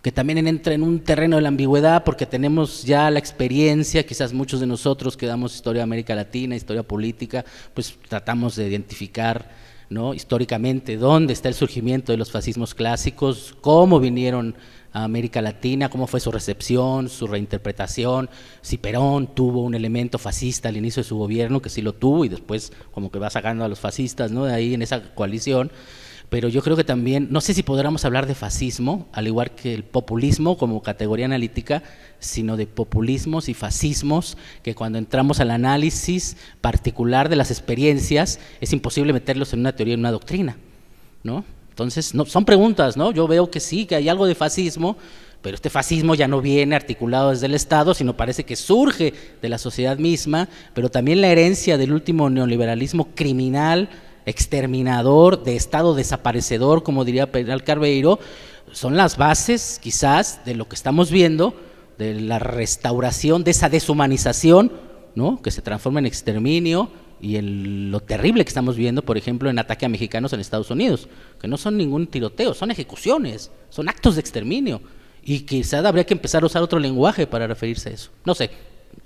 que también entra en un terreno de la ambigüedad porque tenemos ya la experiencia, quizás muchos de nosotros que damos historia de América Latina, historia política, pues tratamos de identificar, ¿no?, históricamente dónde está el surgimiento de los fascismos clásicos, cómo vinieron a América Latina, cómo fue su recepción, su reinterpretación, si Perón tuvo un elemento fascista al inicio de su gobierno, que sí lo tuvo, y después como que va sacando a los fascistas, ¿no?, de ahí en esa coalición. Pero yo creo que también, no sé si podríamos hablar de fascismo, al igual que el populismo como categoría analítica, sino de populismos y fascismos, que cuando entramos al análisis particular de las experiencias, es imposible meterlos en una teoría, en una doctrina, ¿no? Entonces, no, son preguntas, ¿no? Yo veo que sí, que hay algo de fascismo, pero este fascismo ya no viene articulado desde el Estado, sino parece que surge de la sociedad misma, pero también la herencia del último neoliberalismo criminal, exterminador, de Estado desaparecedor, como diría Pedral Carbeiro, son las bases quizás de lo que estamos viendo, de la restauración, de esa deshumanización, ¿no?, que se transforma en exterminio, y lo terrible que estamos viendo, por ejemplo, en ataque a mexicanos en Estados Unidos, que no son ningún tiroteo, son ejecuciones, son actos de exterminio, y quizás habría que empezar a usar otro lenguaje para referirse a eso. No sé,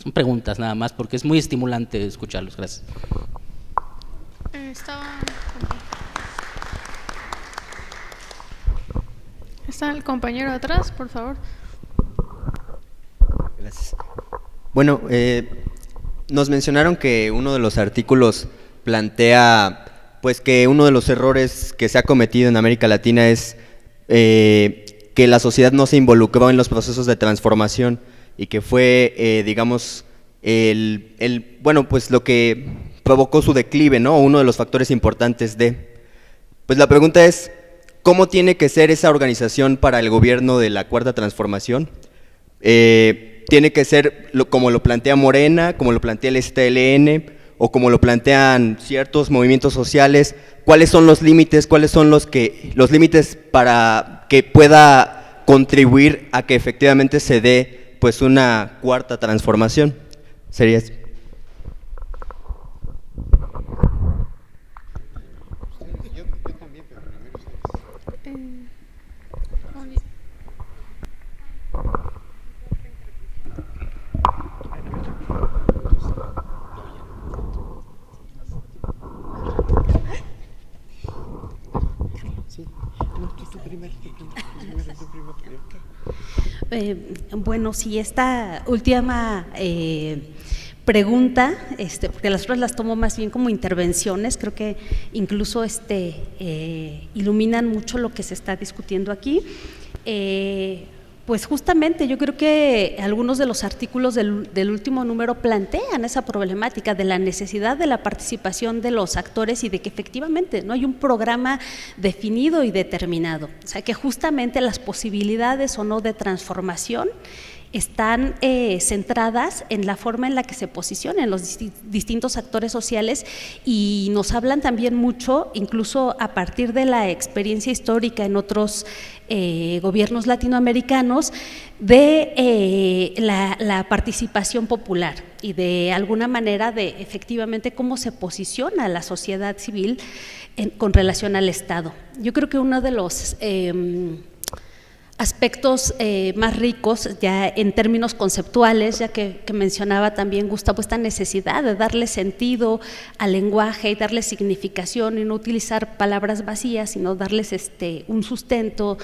son preguntas nada más, porque es muy estimulante escucharlos. Gracias.
Está el compañero atrás, por favor.
Gracias. Bueno, nos mencionaron que uno de los artículos plantea, pues, que uno de los errores que se ha cometido en América Latina es que la sociedad no se involucró en los procesos de transformación y que fue, digamos, bueno, pues lo que provocó su declive, ¿no? Uno de los factores importantes de. Pues la pregunta es, ¿cómo tiene que ser esa organización para el gobierno de la Cuarta Transformación? ¿Tiene que ser como lo plantea Morena, como lo plantea el STLN, o como lo plantean ciertos movimientos sociales? ¿Cuáles son los límites? ¿Cuáles son los límites para que pueda contribuir a que efectivamente se dé, pues, una cuarta transformación? Sería eso.
Bueno, sí, esta última pregunta, porque las otras las tomo más bien como intervenciones, creo que incluso iluminan mucho lo que se está discutiendo aquí. Pues justamente yo creo que algunos de los artículos del último número plantean esa problemática de la necesidad de la participación de los actores y de que efectivamente no hay un programa definido y determinado, o sea que justamente las posibilidades o no de transformación están centradas en la forma en la que se posicionan los distintos actores sociales, y nos hablan también mucho, incluso a partir de la experiencia histórica en otros gobiernos latinoamericanos, de la participación popular y de alguna manera de efectivamente cómo se posiciona la sociedad civil con relación al Estado. Yo creo que uno de los aspectos más ricos, ya en términos conceptuales, ya que mencionaba también Gustavo, esta necesidad de darle sentido al lenguaje y darle significación y no utilizar palabras vacías, sino darles un sustento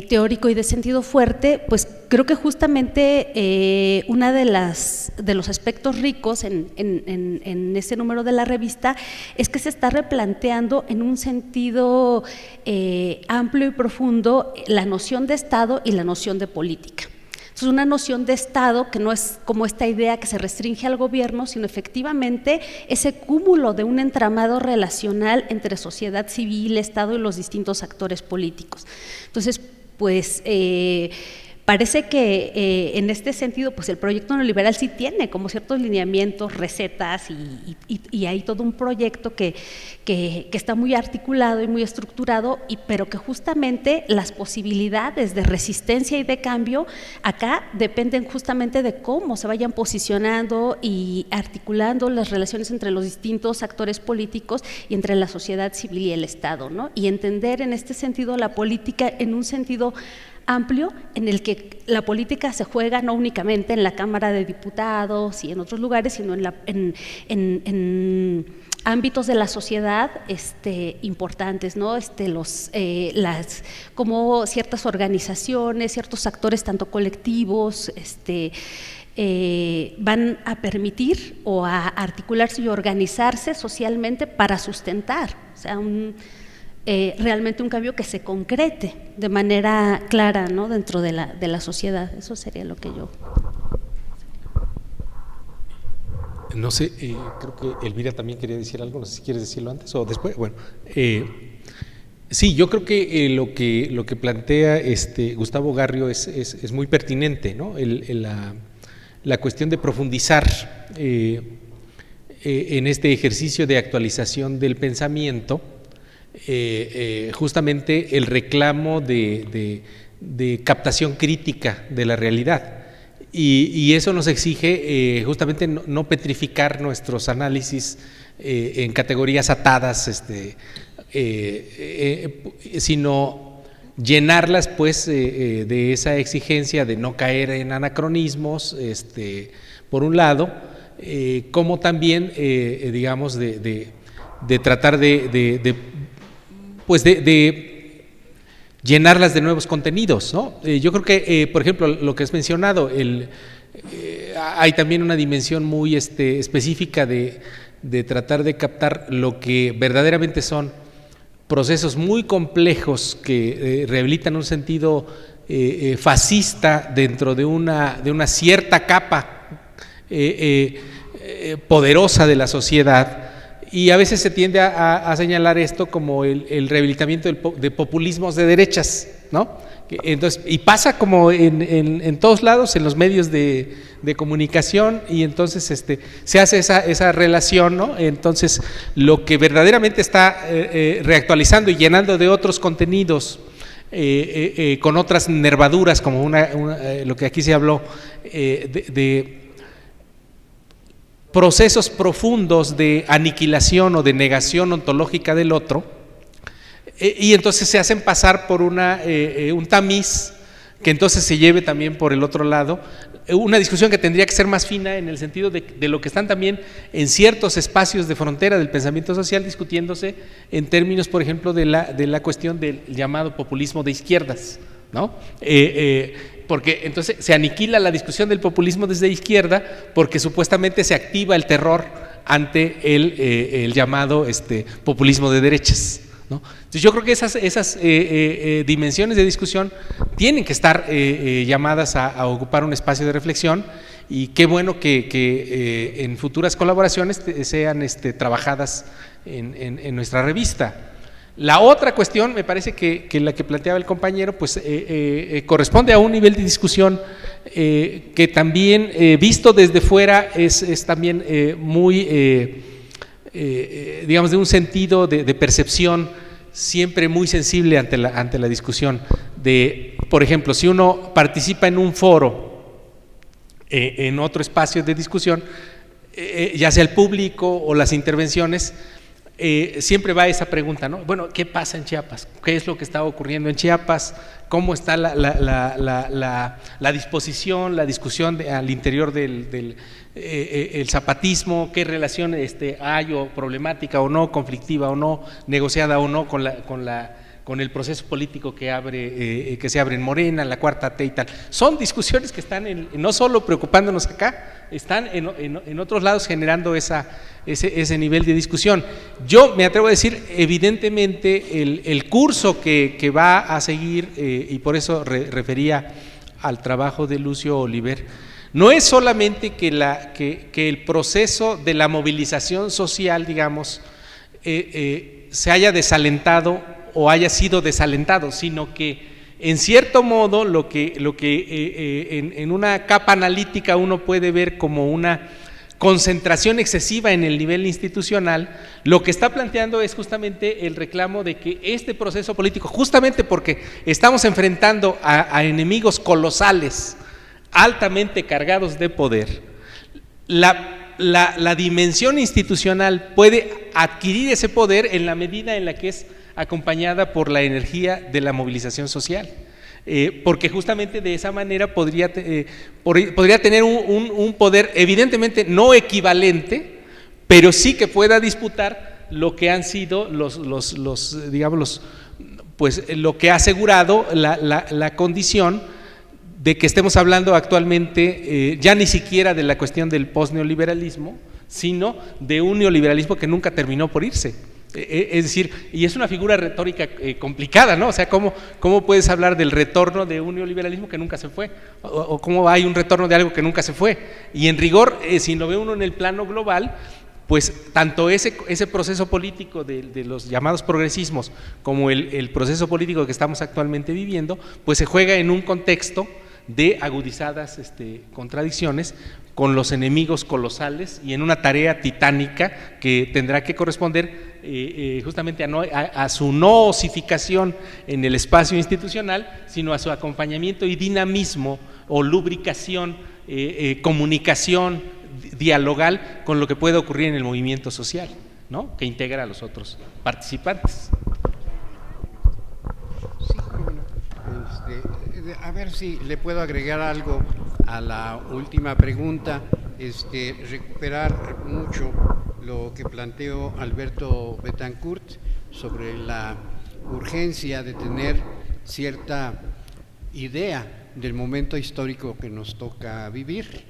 teórico y de sentido fuerte, pues creo que justamente una de los aspectos ricos en ese número de la revista es que se está replanteando en un sentido amplio y profundo la noción de Estado y la noción de política. Entonces, una noción de Estado que no es como esta idea que se restringe al gobierno, sino efectivamente ese cúmulo de un entramado relacional entre sociedad civil, Estado y los distintos actores políticos. Entonces, pues Parece que en este sentido, pues el proyecto neoliberal sí tiene como ciertos lineamientos, recetas y hay todo un proyecto que está muy articulado y muy estructurado, pero que justamente las posibilidades de resistencia y de cambio acá dependen justamente de cómo se vayan posicionando y articulando las relaciones entre los distintos actores políticos y entre la sociedad civil y el Estado, ¿no? Y entender en este sentido la política en un sentido amplio, en el que la política se juega no únicamente en la Cámara de Diputados y en otros lugares, sino en ámbitos de la sociedad importantes, ¿no? Como ciertas organizaciones, ciertos actores, tanto colectivos, van a permitir o a articularse y organizarse socialmente para sustentar, o sea, realmente un cambio que se concrete de manera clara, ¿no? Dentro de la sociedad. Eso sería lo que yo…
No sé, creo que Elvira también quería decir algo, no sé si quieres decirlo antes o después. Bueno, sí, yo creo que lo que plantea Gustavo Garrio es muy pertinente, ¿no? La cuestión de profundizar en este ejercicio de actualización del pensamiento, justamente el reclamo de captación crítica de la realidad. Y eso nos exige justamente no petrificar nuestros análisis en categorías atadas, sino llenarlas pues de esa exigencia de no caer en anacronismos, por un lado, como también digamos de tratar de llenarlas de nuevos contenidos, ¿no? Yo creo que, por ejemplo, lo que has mencionado, hay también una dimensión muy específica de tratar de captar lo que verdaderamente son procesos muy complejos que rehabilitan un sentido fascista dentro de una cierta capa poderosa de la sociedad. Y a veces se tiende a señalar esto como el rehabilitamiento de populismos de derechas, ¿no? Entonces, y pasa como en todos lados, en los medios de comunicación, y entonces se hace esa relación, ¿no? Entonces, lo que verdaderamente está reactualizando y llenando de otros contenidos, con otras nervaduras, como lo que aquí se habló, de procesos profundos de aniquilación o de negación ontológica del otro, y entonces se hacen pasar por un tamiz que entonces se lleve también por el otro lado, una discusión que tendría que ser más fina en el sentido de lo que están también en ciertos espacios de frontera del pensamiento social discutiéndose en términos, por ejemplo, de la cuestión del llamado populismo de izquierdas, ¿no? Porque entonces se aniquila la discusión del populismo desde izquierda porque supuestamente se activa el terror ante el llamado populismo de derechas, ¿no? Entonces yo creo que esas dimensiones de discusión tienen que estar llamadas a ocupar un espacio de reflexión, y qué bueno que en futuras colaboraciones sean trabajadas en nuestra revista. La otra cuestión, me parece que la que planteaba el compañero, pues corresponde a un nivel de discusión que también, visto desde fuera, es también muy, digamos, de un sentido de percepción siempre muy sensible ante la discusión. Por ejemplo, si uno participa en un foro, en otro espacio de discusión, ya sea el público o las intervenciones, siempre va esa pregunta, ¿no? Bueno, ¿qué pasa en Chiapas? ¿Qué es lo que está ocurriendo en Chiapas? ¿Cómo está la disposición, la discusión al interior del zapatismo? ¿Qué relación hay, o problemática o no, conflictiva o no, negociada o no con el proceso político que se abre en Morena, la Cuarta T y tal? Son discusiones que están no solo preocupándonos acá, están en otros lados generando ese nivel de discusión. Yo me atrevo a decir, evidentemente, el curso que va a seguir, y por eso refería al trabajo de Lucio Oliver, no es solamente que el proceso de la movilización social, digamos, se haya desalentado o haya sido desalentado, sino que En cierto modo, lo que en una capa analítica uno puede ver como una concentración excesiva en el nivel institucional, lo que está planteando es justamente el reclamo de que este proceso político, justamente porque estamos enfrentando a enemigos colosales, altamente cargados de poder, la dimensión institucional puede adquirir ese poder en la medida en la que es acompañada por la energía de la movilización social. Porque justamente de esa manera podría tener un poder evidentemente no equivalente, pero sí que pueda disputar lo que han sido pues lo que ha asegurado la condición de que estemos hablando actualmente ya ni siquiera de la cuestión del postneoliberalismo, sino de un neoliberalismo que nunca terminó por irse. Es decir, y es una figura retórica complicada, ¿no? O sea, ¿cómo puedes hablar del retorno de un neoliberalismo que nunca se fue? O cómo hay un retorno de algo que nunca se fue. Y en rigor, si lo ve uno en el plano global, pues tanto ese proceso político de los llamados progresismos como el proceso político que estamos actualmente viviendo, pues se juega en un contexto de agudizadas contradicciones con los enemigos colosales y en una tarea titánica que tendrá que corresponder justamente a su no osificación en el espacio institucional, sino a su acompañamiento y dinamismo o lubricación, comunicación dialogal con lo que puede ocurrir en el movimiento social, ¿no? Que integra a los otros participantes.
Sí, bueno, a ver si le puedo agregar algo a la última pregunta, recuperar mucho lo que planteó Alberto Betancourt sobre la urgencia de tener cierta idea del momento histórico que nos toca vivir.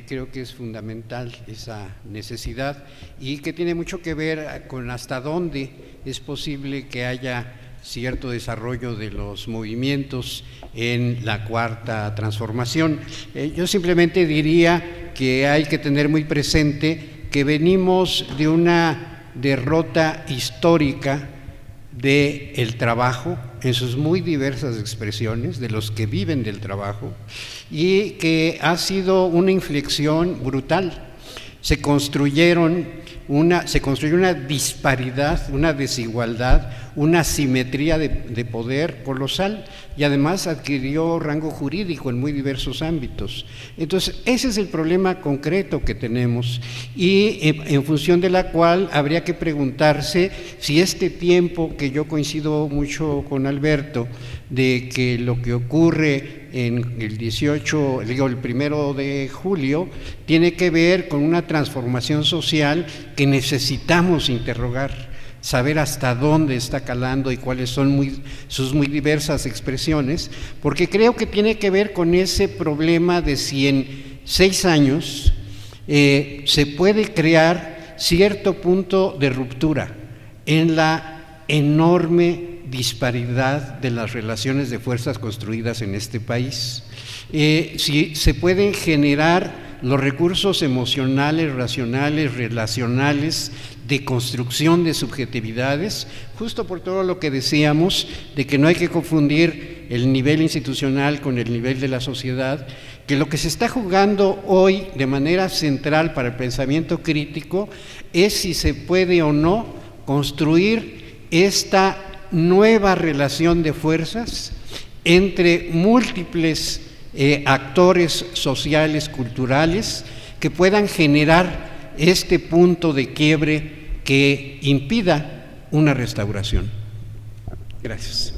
Creo que es fundamental esa necesidad y que tiene mucho que ver con hasta dónde es posible que haya cierto desarrollo de los movimientos en la cuarta transformación. Yo simplemente diría que hay que tener muy presente que venimos de una derrota histórica del trabajo en sus muy diversas expresiones, de los que viven del trabajo, y que ha sido una inflexión brutal. Se construyó una disparidad, una desigualdad, una asimetría de poder colosal y además adquirió rango jurídico en muy diversos ámbitos. Entonces, ese es el problema concreto que tenemos y en función de la cual habría que preguntarse si este tiempo, que yo coincido mucho con Alberto, de que lo que ocurre en el 1 de julio, tiene que ver con una transformación social que necesitamos interrogar, saber hasta dónde está calando y cuáles son sus muy diversas expresiones, porque creo que tiene que ver con ese problema de si en 6 años se puede crear cierto punto de ruptura en la enorme disparidad de las relaciones de fuerzas construidas en este país. Si se pueden generar los recursos emocionales, racionales, relacionales, de construcción de subjetividades, justo por todo lo que decíamos, de que no hay que confundir el nivel institucional con el nivel de la sociedad, que lo que se está jugando hoy de manera central para el pensamiento crítico es si se puede o no construir esta nueva relación de fuerzas entre múltiples actores sociales, culturales, que puedan generar este punto de quiebre que impida una restauración. Gracias.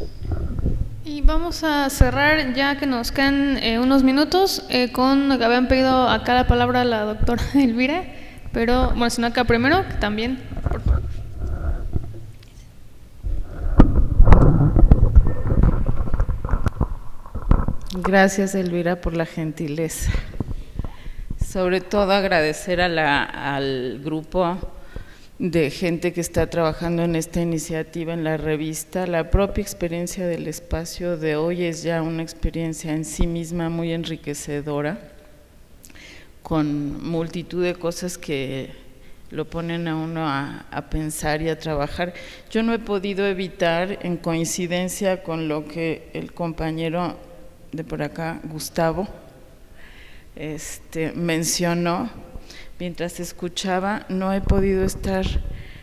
Y vamos a cerrar, ya que nos quedan unos minutos, con lo que habían pedido acá la palabra la doctora Elvira, pero bueno, si no acá primero, también, por favor.
Gracias, Elvira, por la gentileza. Sobre todo agradecer al grupo de gente que está trabajando en esta iniciativa en la revista. La propia experiencia del espacio de hoy es ya una experiencia en sí misma muy enriquecedora, con multitud de cosas que lo ponen a uno a pensar y a trabajar. Yo no he podido evitar, en coincidencia con lo que el compañero de por acá, Gustavo, mencionó, mientras escuchaba, no he podido estar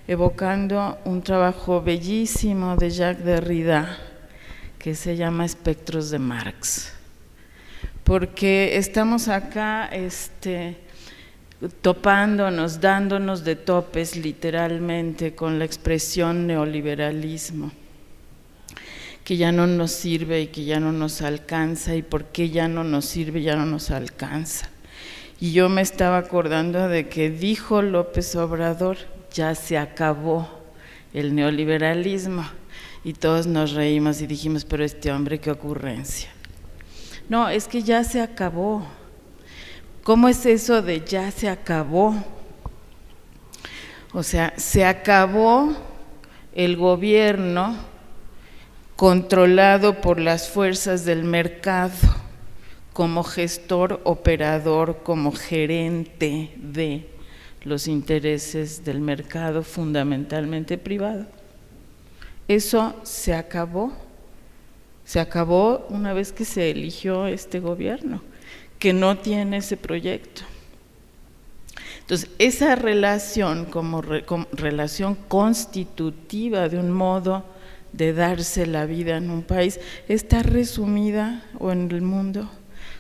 evocando un trabajo bellísimo de Jacques Derrida, que se llama Espectros de Marx, porque estamos acá topándonos, dándonos de topes literalmente con la expresión neoliberalismo, que ya no nos sirve y que ya no nos alcanza, y por qué ya no nos sirve y ya no nos alcanza. Y yo me estaba acordando de que dijo López Obrador, ya se acabó el neoliberalismo, y todos nos reímos y dijimos, pero este hombre, qué ocurrencia. No, es que ya se acabó. ¿Cómo es eso de ya se acabó? O sea, se acabó el gobierno controlado por las fuerzas del mercado, como gestor, operador, como gerente de los intereses del mercado, fundamentalmente privado. Eso se acabó una vez que se eligió este gobierno, que no tiene ese proyecto. Entonces, esa relación como relación constitutiva de un modo de darse la vida en un país, está resumida, o en el mundo,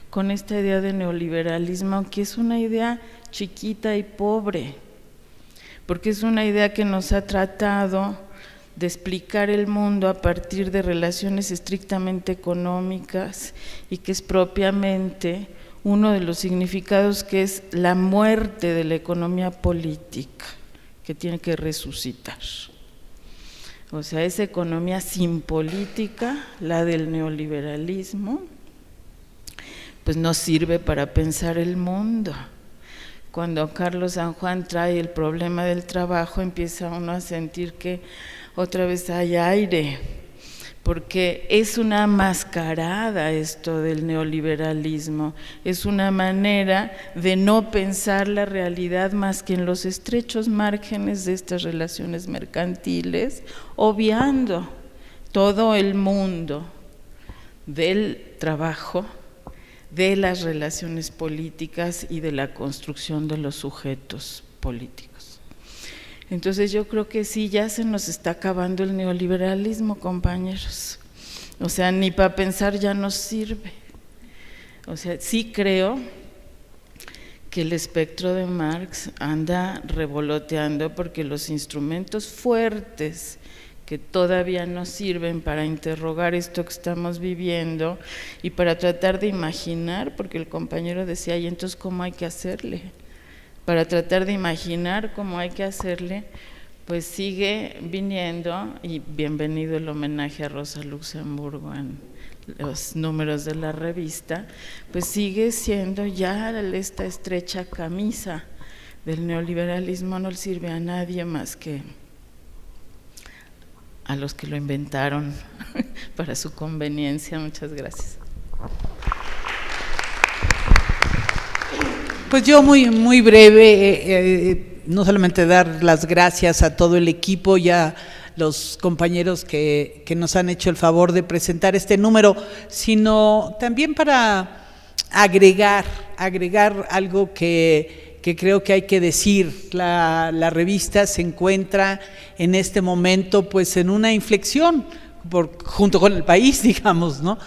con esta idea de neoliberalismo, que es una idea chiquita y pobre, porque es una idea que nos ha tratado de explicar el mundo a partir de relaciones estrictamente económicas, y que es propiamente uno de los significados, que es la muerte de la economía política, que tiene que resucitar. O sea, esa economía sin política, la del neoliberalismo, pues no sirve para pensar el mundo. Cuando Carlos San Juan trae el problema del trabajo, empieza uno a sentir que otra vez hay aire, porque es una mascarada esto del neoliberalismo, es una manera de no pensar la realidad más que en los estrechos márgenes de estas relaciones mercantiles, obviando todo el mundo del trabajo, de las relaciones políticas y de la construcción de los sujetos políticos. Entonces yo creo que sí, ya se nos está acabando el neoliberalismo, compañeros. O sea, ni para pensar ya nos sirve. O sea, sí creo que el espectro de Marx anda revoloteando, porque los instrumentos fuertes que todavía nos sirven para interrogar esto que estamos viviendo y para tratar de imaginar, porque el compañero decía, ¿y entonces cómo hay que hacerle? Para tratar de imaginar cómo hay que hacerle, pues sigue viniendo, y bienvenido el homenaje a Rosa Luxemburgo en los números de la revista, pues sigue siendo ya esta estrecha camisa del neoliberalismo, no le sirve a nadie más que a los que lo inventaron para su conveniencia. Muchas gracias.
Pues yo muy breve, no solamente dar las gracias a todo el equipo y a los compañeros que nos han hecho el favor de presentar este número, sino también para agregar algo que creo que hay que decir. La revista se encuentra en este momento pues en una inflexión junto con el país, digamos, ¿no?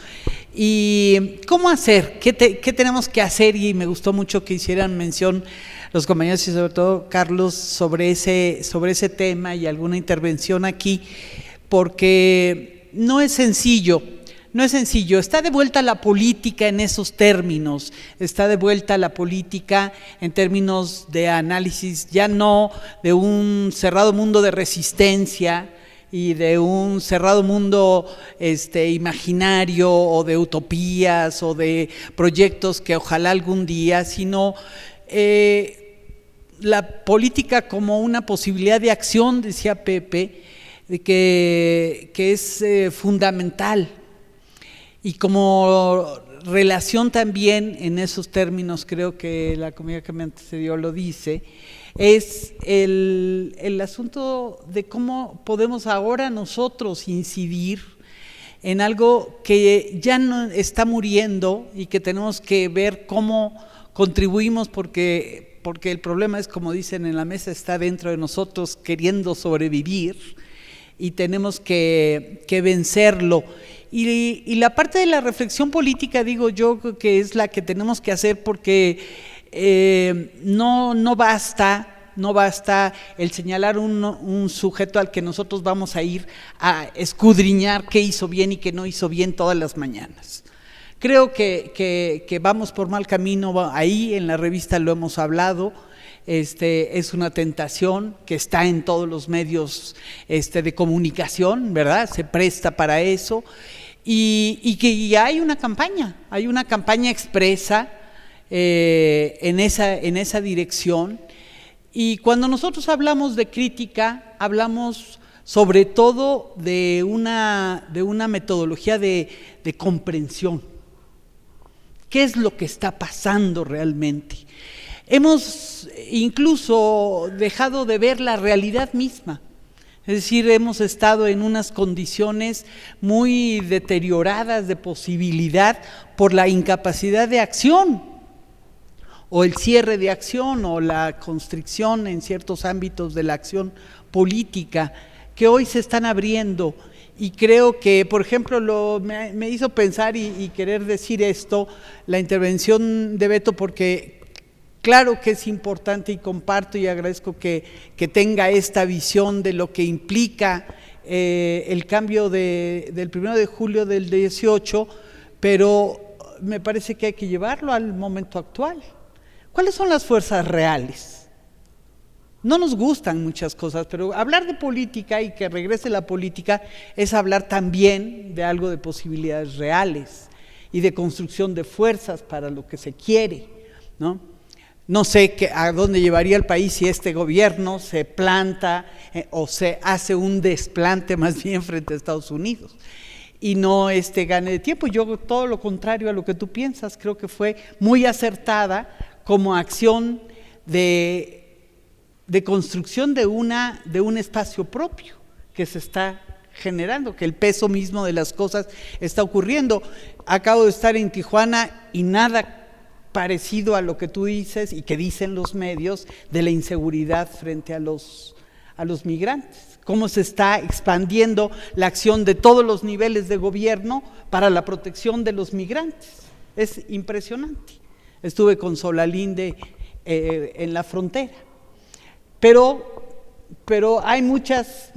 Y ¿cómo hacer? ¿Qué tenemos que hacer? Y me gustó mucho que hicieran mención los compañeros y sobre todo Carlos sobre ese tema y alguna intervención aquí, porque no es sencillo. Está de vuelta la política en esos términos, está de vuelta la política en términos de análisis, ya no de un cerrado mundo de resistencia y de un cerrado mundo imaginario o de utopías o de proyectos que ojalá algún día, sino la política como una posibilidad de acción, decía Pepe, de que es fundamental. Y como relación también en esos términos, creo que la comunidad que me antecedió lo dice, es el asunto de cómo podemos ahora nosotros incidir en algo que ya no está muriendo y que tenemos que ver cómo contribuimos, porque el problema es, como dicen en la mesa, está dentro de nosotros queriendo sobrevivir y tenemos que vencerlo. Y la parte de la reflexión política, digo yo, que es la que tenemos que hacer, porque no basta el señalar un sujeto al que nosotros vamos a ir a escudriñar qué hizo bien y qué no hizo bien todas las mañanas. Creo que vamos por mal camino ahí, en la revista lo hemos hablado. Es una tentación que está en todos los medios de comunicación, ¿verdad? Se presta para eso, y que hay una campaña expresa en esa dirección. Y cuando nosotros hablamos de crítica, hablamos sobre todo de una metodología de comprensión. ¿Qué es lo que está pasando realmente? Hemos incluso dejado de ver la realidad misma. Es decir, hemos estado en unas condiciones muy deterioradas de posibilidad por la incapacidad de acción, o el cierre de acción, o la constricción en ciertos ámbitos de la acción política, que hoy se están abriendo. Y creo que, por ejemplo, me hizo pensar y querer decir esto, la intervención de Beto, porque claro que es importante, y comparto y agradezco que tenga esta visión de lo que implica el cambio del 1 de julio del 18, pero me parece que hay que llevarlo al momento actual. ¿Cuáles son las fuerzas reales? No nos gustan muchas cosas, pero hablar de política y que regrese la política es hablar también de algo de posibilidades reales y de construcción de fuerzas para lo que se quiere, ¿no? No sé a dónde llevaría el país si este gobierno se planta o se hace un desplante más bien frente a Estados Unidos y no gane de tiempo. Yo, todo lo contrario a lo que tú piensas, creo que fue muy acertada como acción de construcción de un espacio propio que se está generando, que el peso mismo de las cosas está ocurriendo. Acabo de estar en Tijuana y nada parecido a lo que tú dices y que dicen los medios de la inseguridad frente a los migrantes. Cómo se está expandiendo la acción de todos los niveles de gobierno para la protección de los migrantes. Es impresionante. Estuve con Solalinde en la frontera. Pero hay muchas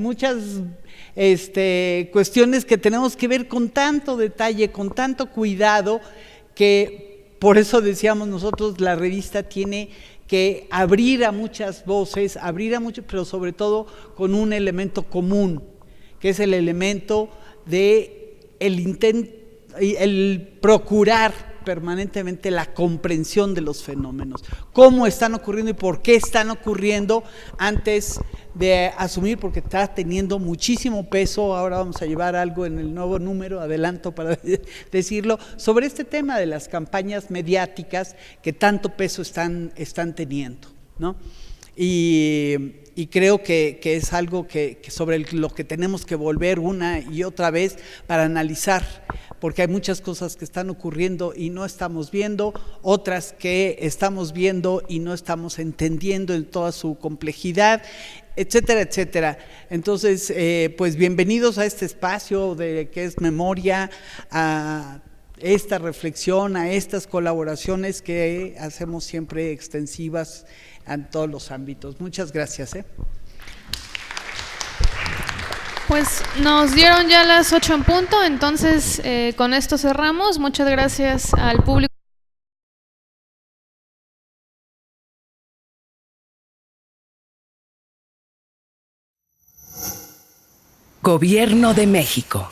cuestiones que tenemos que ver con tanto detalle, con tanto cuidado, que por eso decíamos nosotros, la revista tiene que abrir a muchas voces, pero sobre todo con un elemento común, que es el elemento de el procurar permanentemente la comprensión de los fenómenos, cómo están ocurriendo y por qué están ocurriendo, antes de asumir, porque está teniendo muchísimo peso. Ahora vamos a llevar algo en el nuevo número, adelanto para decirlo, sobre este tema de las campañas mediáticas que tanto peso están teniendo, ¿no? Y creo que es algo que sobre lo que tenemos que volver una y otra vez para analizar, porque hay muchas cosas que están ocurriendo y no estamos viendo, otras que estamos viendo y no estamos entendiendo en toda su complejidad, etcétera, etcétera. Entonces, pues bienvenidos a este espacio que es memoria, a esta reflexión, a estas colaboraciones que hacemos siempre extensivas en todos los ámbitos. Muchas gracias.
Pues nos dieron ya las 8 en punto, entonces con esto cerramos. Muchas gracias al público.
Gobierno de México.